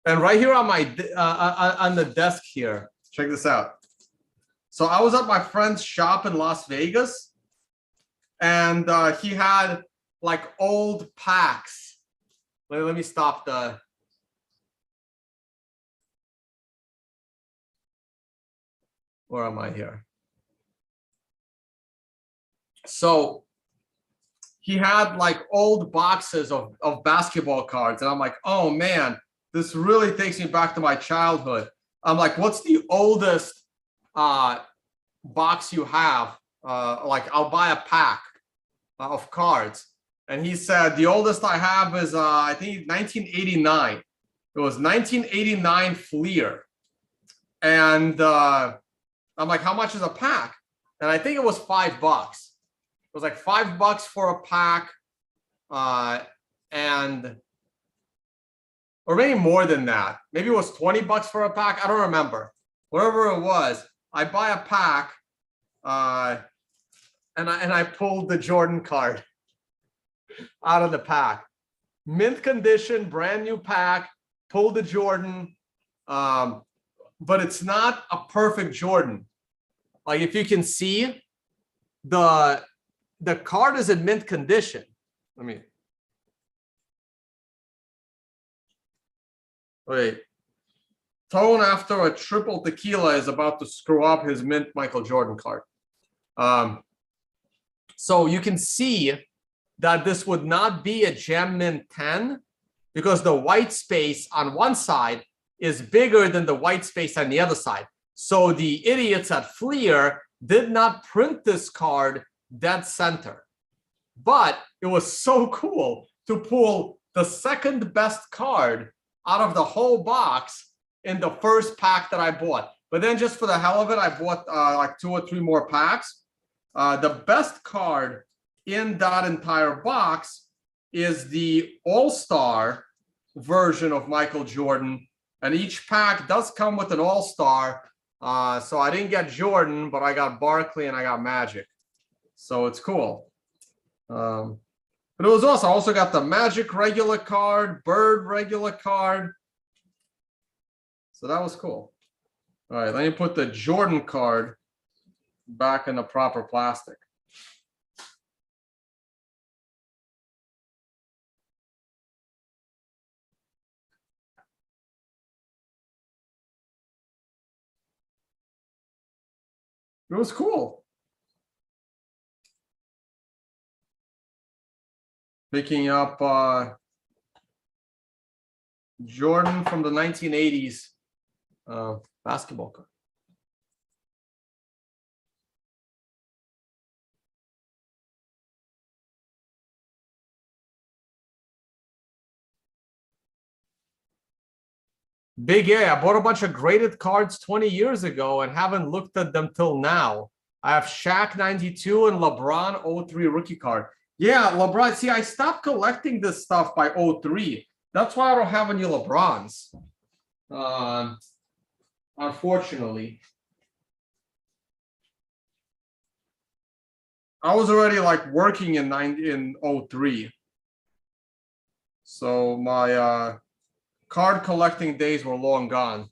[SPEAKER 1] And right here on my on the desk here, check this out. So I was at my friend's shop in Las Vegas, and he had like old packs let me stop the. Where am I here? So he had like old boxes of basketball cards. And I'm like, oh man, this really takes me back to my childhood. I'm like, what's the oldest box you have? Like, I'll buy a pack of cards. And he said, the oldest I have is, I think 1989. It was 1989 Fleer. And I'm like, how much is a pack? And I think it was $5. It was like $5 for a pack, and or maybe more than that. Maybe it was $20 for a pack. I don't remember. Whatever it was, I buy a pack, and I pulled the Jordan card out of the pack. Mint condition, brand new pack. Pulled the Jordan, but it's not a perfect Jordan. Like if you can see, the card is in mint condition. Let me wait. Tone after a triple tequila is about to screw up his mint Michael Jordan card. So you can see that this would not be a gem mint 10 because the white space on one side is bigger than the white space on the other side. So the idiots at Fleer did not print this card dead center. But it was so cool to pull the second best card out of the whole box in the first pack that I bought. But then just for the hell of it, I bought like 2 or 3 more packs. The best card in that entire box is the All-Star version of Michael Jordan. And each pack does come with an All-Star. So I didn't get Jordan, but I got Barkley and I got Magic. So it's cool. But it was awesome. I also got the Magic regular card, Bird regular card. So that was cool. All right, let me put the Jordan card back in the proper plastic. It was cool. Picking up Jordan from the 1980s basketball card. Big A, I bought a bunch of graded cards 20 years ago and haven't looked at them till now. I have Shaq 92 and LeBron 03 rookie card. Yeah, LeBron. See, I stopped collecting this stuff by 03. That's why I don't have any LeBrons. Unfortunately. I was already like working in 03. So my card collecting days were long gone.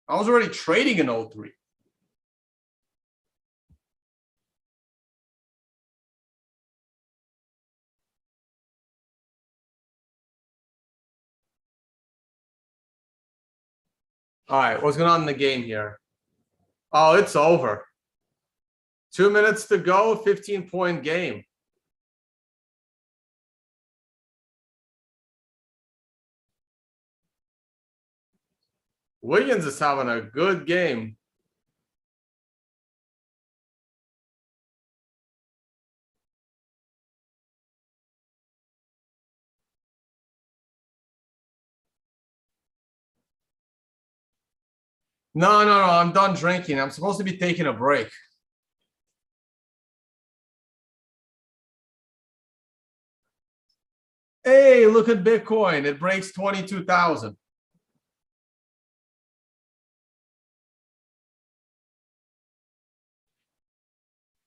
[SPEAKER 1] I was already trading in 03. All right, what's going on in the game here? Oh, it's over. 2 minutes to go, 15-point game. Wiggins is having a good game. No, I'm done drinking. I'm supposed to be taking a break. Hey, look at Bitcoin. It breaks 22,000.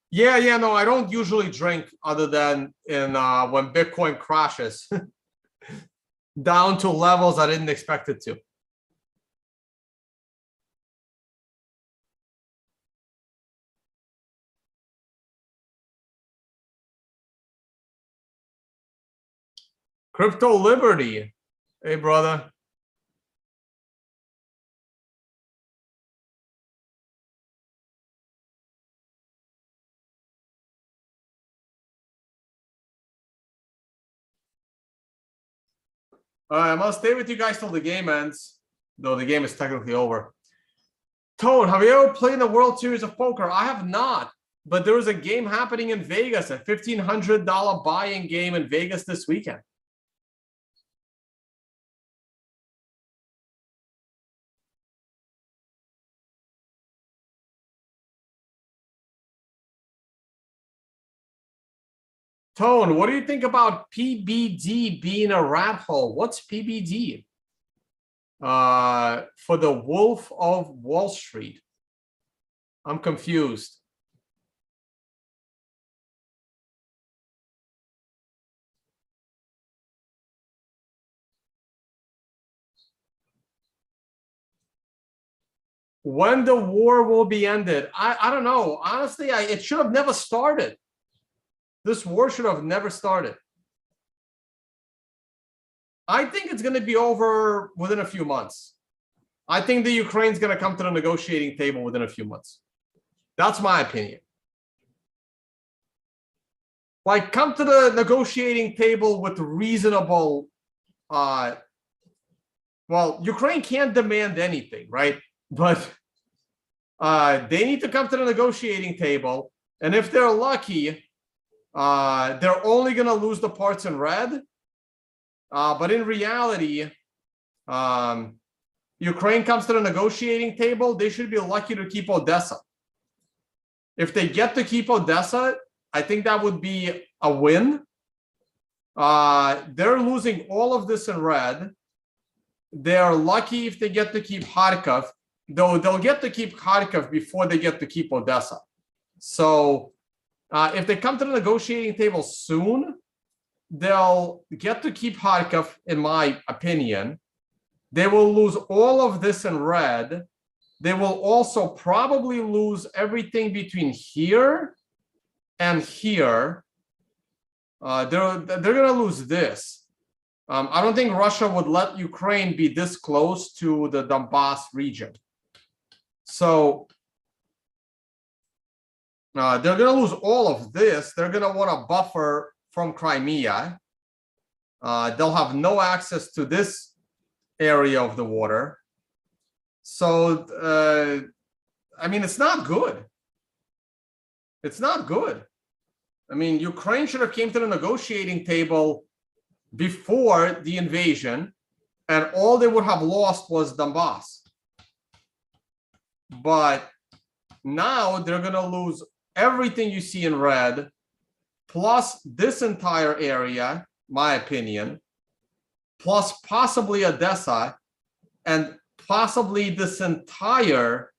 [SPEAKER 1] Yeah, no, I don't usually drink other than in when Bitcoin crashes down to levels I didn't expect it to. Crypto Liberty. Hey, brother. All right, I'm gonna stay with you guys till the game ends, though the game is technically over. Tone, have you ever played in the World Series of Poker? I have not, but there was a game happening in Vegas, a $1,500 buy-in game in Vegas this weekend. Tone, what do you think about PBD being a rat hole? What's PBD? For the Wolf of Wall Street. I'm confused. When the war will be ended? I don't know. Honestly, it should have never started. This war should have never started. I think it's going to be over within a few months. I think the Ukraine's going to come to the negotiating table within a few months. That's my opinion. Like, come to the negotiating table with reasonable, well, Ukraine can't demand anything, right? But they need to come to the negotiating table. And if they're lucky, they're only going to lose the parts in red. But in reality, Ukraine comes to the negotiating table, they should be lucky to keep Odessa. If they get to keep Odessa, I think that would be a win. They're losing all of this in red. They're lucky if they get to keep Kharkov, though they'll get to keep Kharkov before they get to keep Odessa. So if they come to the negotiating table soon, they'll get to keep Kharkov, in my opinion. They will lose all of this in red. They will also probably lose everything between here and here. They're going to lose this. I don't think Russia would let Ukraine be this close to the Donbass region. So they're going to lose all of this. They're going to want a buffer from Crimea. They'll have no access to this area of the water. So, I mean, it's not good. It's not good. I mean, Ukraine should have came to the negotiating table before the invasion, and all they would have lost was Donbass. But now they're going to lose everything you see in red, plus this entire area, my opinion, plus possibly Odessa, and possibly this entire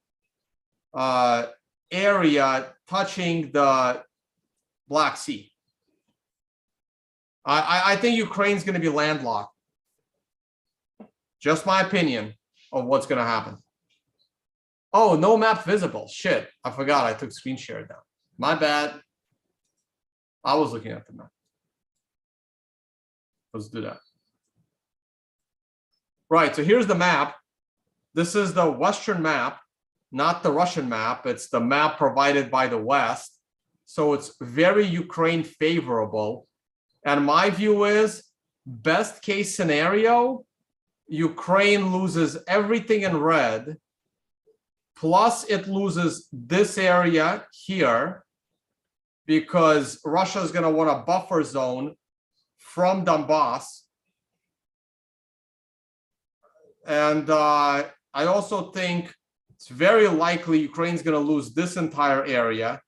[SPEAKER 1] area touching the Black Sea. I think Ukraine's going to be landlocked. Just my opinion of what's going to happen. Oh, no map visible. Shit, I forgot I took screen share down. My bad. I was looking at the map. Let's do that. Right, so here's the map. This is the Western map, not the Russian map. It's the map provided by the West. So it's very Ukraine favorable. And my view is, best case scenario, Ukraine loses everything in red, plus it loses this area here, because Russia is going to want a buffer zone from Donbass. And I also think it's very likely Ukraine's going to lose this entire area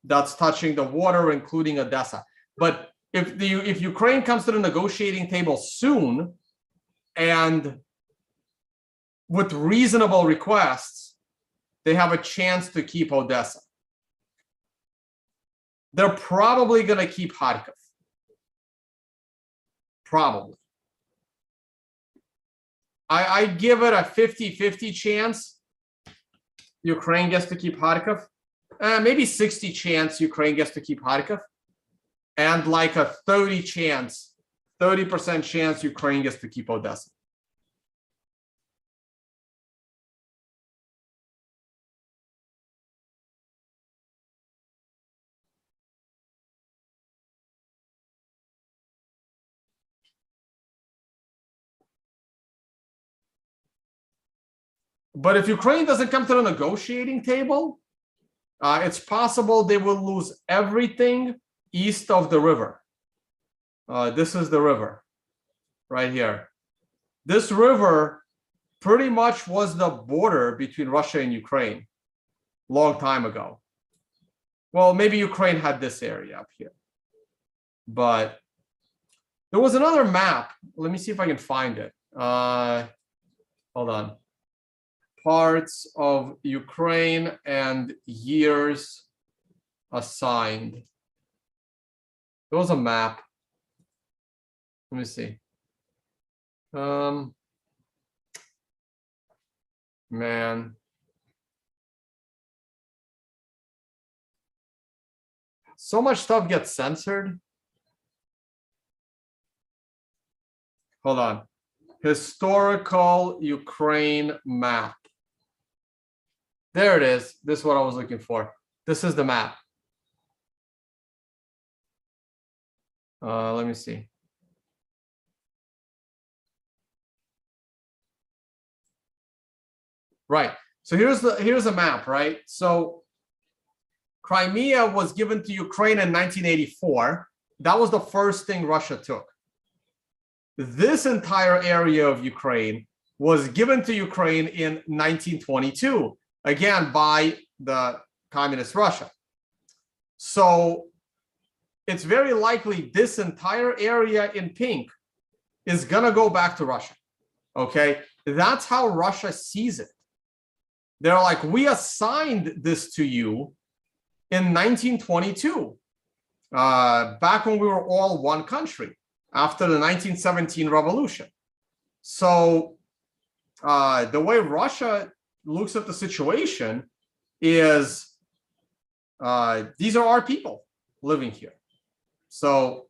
[SPEAKER 1] that's touching the water, including Odessa. But if Ukraine comes to the negotiating table soon and with reasonable requests, they have a chance to keep Odessa. They're probably going to keep Kharkov. Probably. I give it a 50-50 chance Ukraine gets to keep Kharkov. Maybe 60 chance Ukraine gets to keep Kharkov. And like a 30 chance 30% chance Ukraine gets to keep Odessa. But if Ukraine doesn't come to the negotiating table, it's possible they will lose everything east of the river. This is the river right here. This river pretty much was the border between Russia and Ukraine long time ago. Well, maybe Ukraine had this area up here. But there was another map. Let me see if I can find it. Hold on. Parts of Ukraine and years assigned. There was a map. Let me see. Man. So much stuff gets censored. Hold on. Historical Ukraine map. There it is. This is what I was looking for. This is the map. Let me see. Right. So here's the map, right? So Crimea was given to Ukraine in 1984. That was the first thing Russia took. This entire area of Ukraine was given to Ukraine in 1922, again, by the communist Russia. So it's very likely this entire area in pink is going to go back to Russia. Okay, that's how Russia sees it. They're like, we assigned this to you in 1922, back when we were all one country after the 1917 revolution. So the way Russia looks at the situation is these are our people living here. So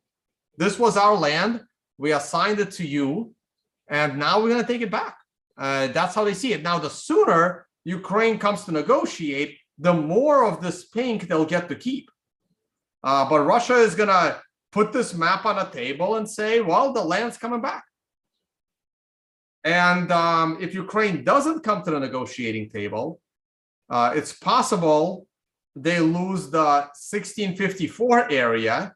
[SPEAKER 1] this was our land. We assigned it to you, and now we're going to take it back. That's how they see it. Now, the sooner Ukraine comes to negotiate, the more of this pink they'll get to keep. But Russia is going to put this map on a table and say, well, the land's coming back. And if Ukraine doesn't come to the negotiating table, it's possible they lose the 1654 area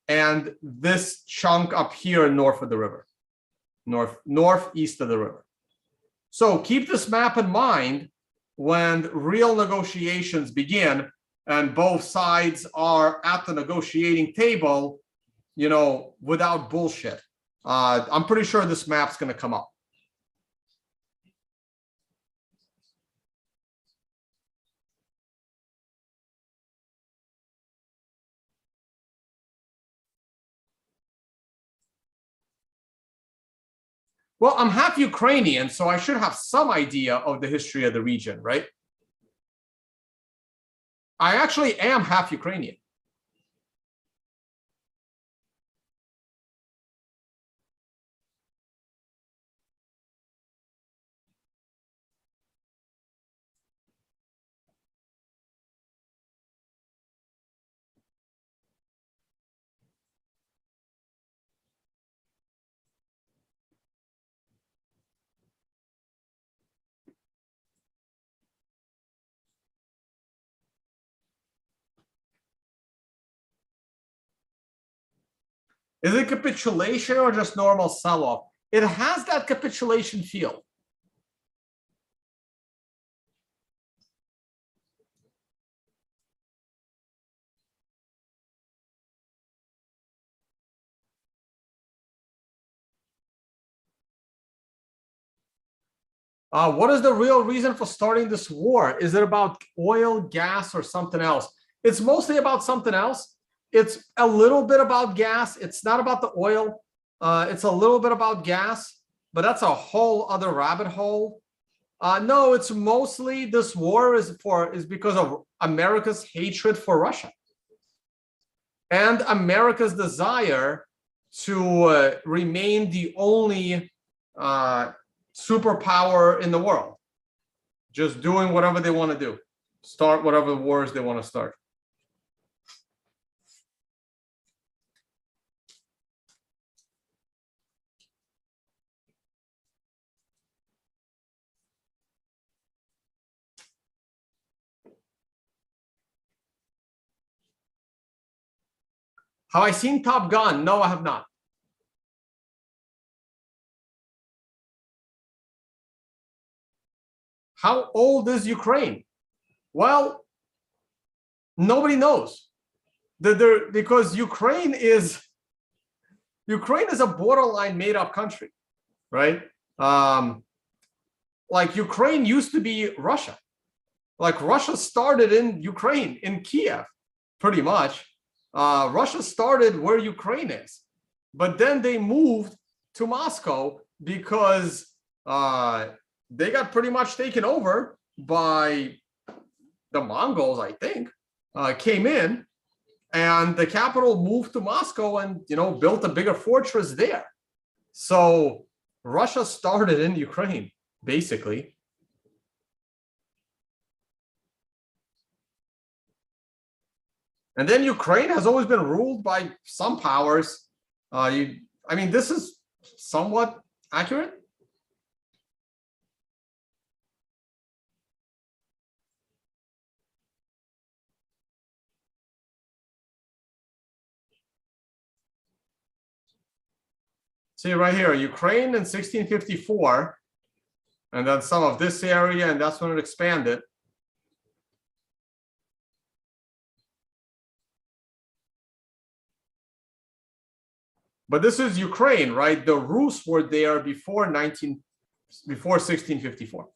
[SPEAKER 1] and this chunk up here north of the river, northeast of the river. So keep this map in mind when real negotiations begin and both sides are at the negotiating table, you know, without bullshit. I'm pretty sure this map's going to come up. Well, I'm half Ukrainian, so I should have some idea of the history of the region, right? I actually am half Ukrainian. Is it capitulation or just normal sell-off? It has that capitulation feel. What is the real reason for starting this war? Is it about oil, gas, or something else? It's mostly about something else. It's a little bit about gas. It's not about the oil. It's a little bit about gas, but that's a whole other rabbit hole. No, it's mostly this war is because of America's hatred for Russia and America's desire to remain the only superpower in the world, just doing whatever they want to do, start whatever wars they want to start. Have I seen Top Gun? No, I have not. How old is Ukraine? Well, nobody knows. Because Ukraine is a borderline made-up country, right? Like Ukraine used to be Russia. Like Russia started in Ukraine, in Kiev, pretty much. Russia started where Ukraine is, but then they moved to Moscow because they got pretty much taken over by the Mongols, I think, came in, and the capital moved to Moscow and, built a bigger fortress there. So Russia started in Ukraine, basically. And then Ukraine has always been ruled by some powers. I mean, this is somewhat accurate. See right here, Ukraine in 1654, and then some of this area, and that's when it expanded. But this is Ukraine, right? The Rus were there before 1654.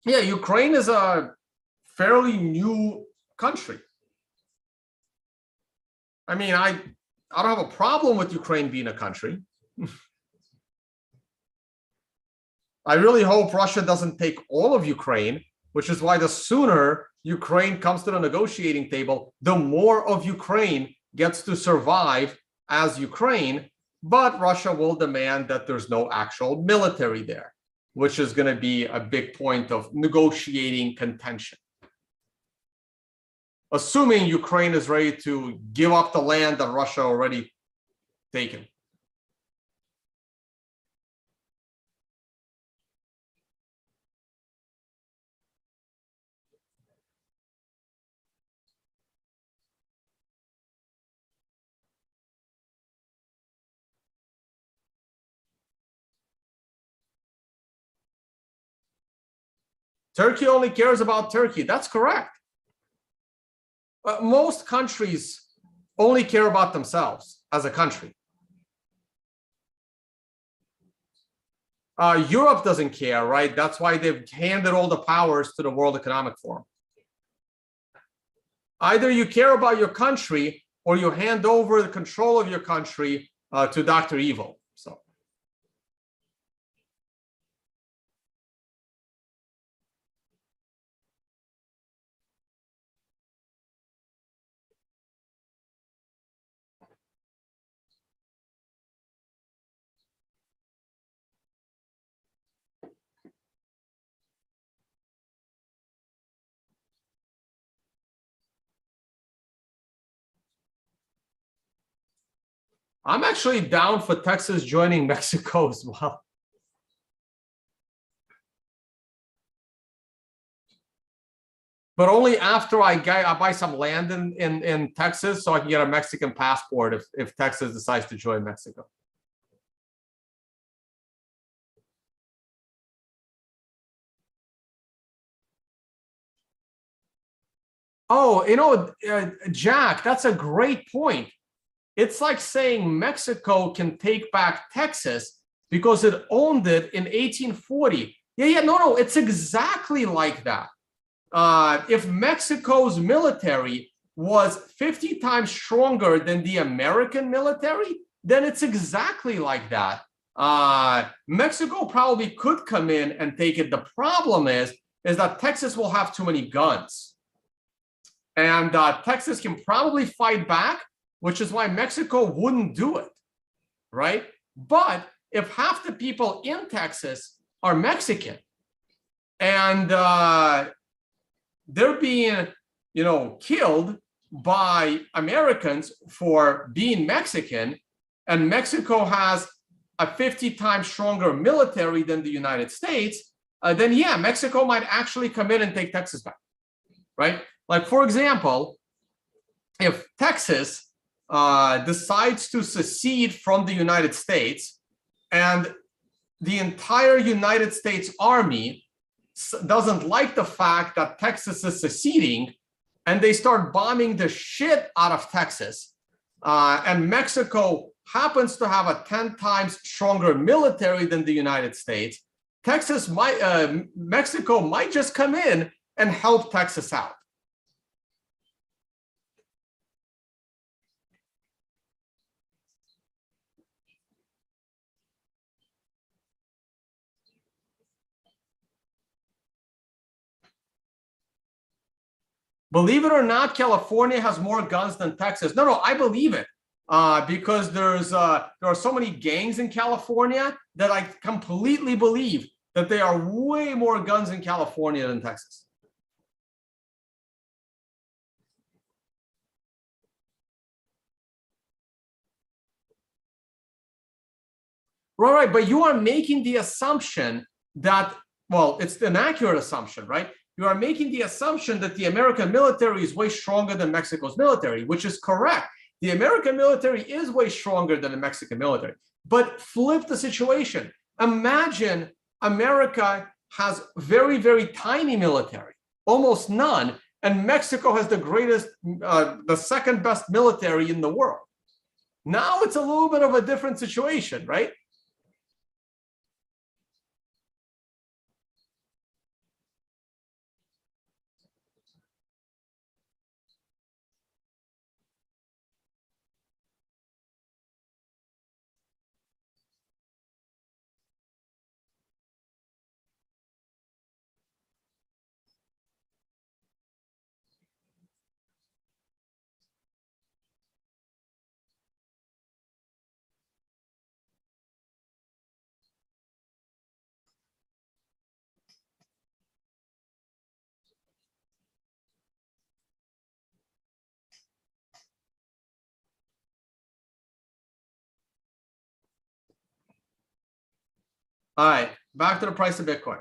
[SPEAKER 1] Yeah, Ukraine is a fairly new country. I mean, I don't have a problem with Ukraine being a country. I really hope Russia doesn't take all of Ukraine, which is why the sooner Ukraine comes to the negotiating table, the more of Ukraine gets to survive as Ukraine, but Russia will demand that there's no actual military there, which is going to be a big point of negotiating contention. Assuming Ukraine is ready to give up the land that Russia already taken. Turkey only cares about Turkey. That's correct. Most countries only care about themselves as a country. Europe doesn't care, right? That's why they've handed all the powers to the World Economic Forum. Either you care about your country or you hand over the control of your country to Dr. Evil. So. I'm actually down for Texas joining Mexico as well. But only after I buy some land in Texas so I can get a Mexican passport if Texas decides to join Mexico. Oh, Jack, that's a great point. It's like saying Mexico can take back Texas because it owned it in 1840. Yeah, no, it's exactly like that. if Mexico's military was 50 times stronger than the American military, then it's exactly like that. Mexico probably could come in and take it. The problem is that Texas will have too many guns. And Texas can probably fight back, which is why Mexico wouldn't do it, right? But if half the people in Texas are Mexican and they're being, killed by Americans for being Mexican, and Mexico has a 50 times stronger military than the United States, then yeah, Mexico might actually come in and take Texas back, right? Like, for example, if Texas decides to secede from the United States and the entire United States Army doesn't like the fact that Texas is seceding, and they start bombing the shit out of Texas, and Mexico happens to have a 10 times stronger military than the United States, Mexico might just come in and help Texas out. Believe it or not, California has more guns than Texas. No, I believe it. Because there are so many gangs in California that I completely believe that there are way more guns in California than Texas. Right, but you are making the assumption that, well, it's an accurate assumption, right? You are making the assumption that the American military is way stronger than Mexico's military, which is correct. The American military is way stronger than the Mexican military. But flip the situation. Imagine America has very, very tiny military, almost none, and Mexico has the second best military in the world. Now it's a little bit of a different situation, right? All right, back to the price of Bitcoin.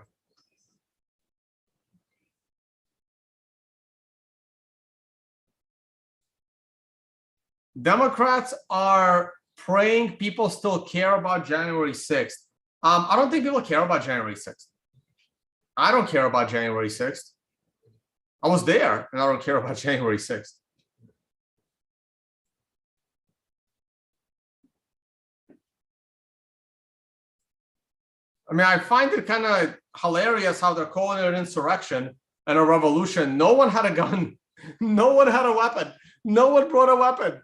[SPEAKER 1] Democrats are praying people still care about January 6th. I don't think people care about January 6th. I don't care about January 6th. I was there, and I don't care about January 6th. I mean, I find it kind of hilarious how they're calling it an insurrection and a revolution. No one had a gun. No one had a weapon. No one brought a weapon.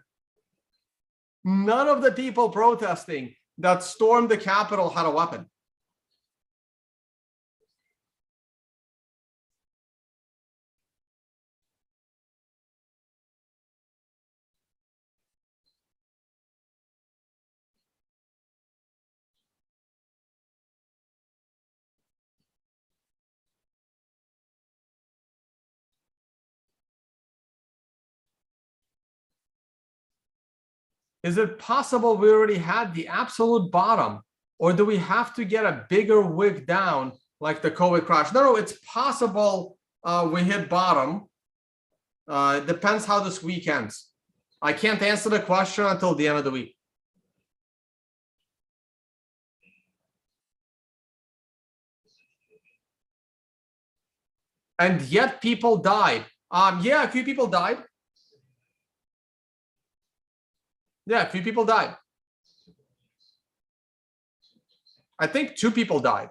[SPEAKER 1] None of the people protesting that stormed the Capitol had a weapon. Is it possible we already had the absolute bottom, or do we have to get a bigger wick down like the COVID crash? No, it's possible we hit bottom. It depends how this week ends. I can't answer the question until the end of the week. And yet people died. Yeah, a few people died. Yeah, a few people died. I think 2 people died.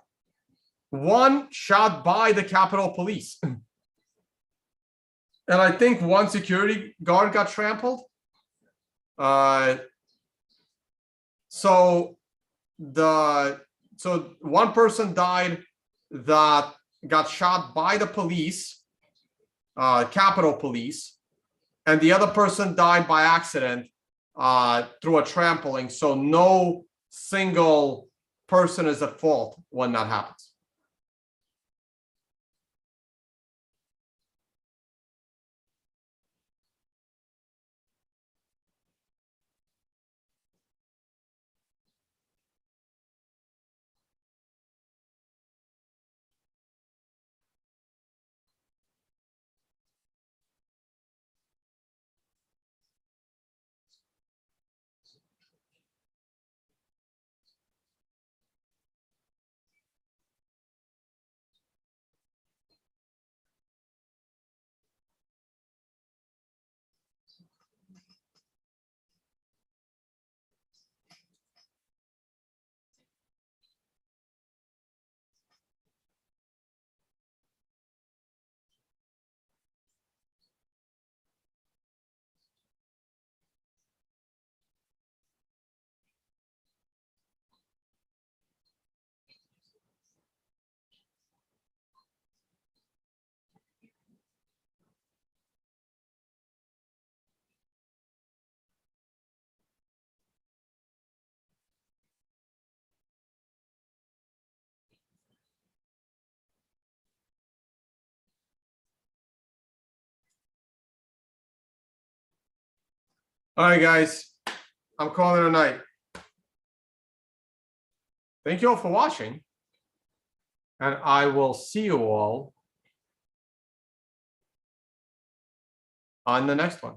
[SPEAKER 1] One shot by the Capitol Police. And I think one security guard got trampled. So one person died that got shot by the police, Capitol Police, and the other person died by accident through a trampling. So no single person is at fault when that happens. All right, guys, I'm calling it a night. Thank you all for watching, and I will see you all on the next one.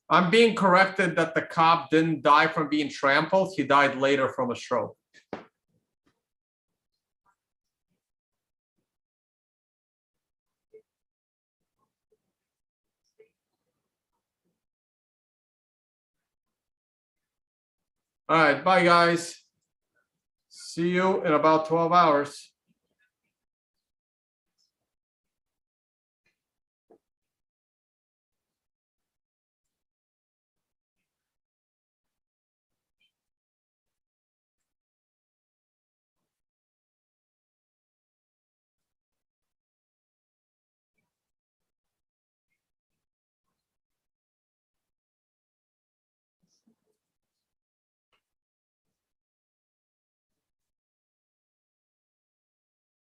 [SPEAKER 1] I'm being corrected that the cop didn't die from being trampled. He died later from a stroke. All right, bye, guys. See you in about 12 hours.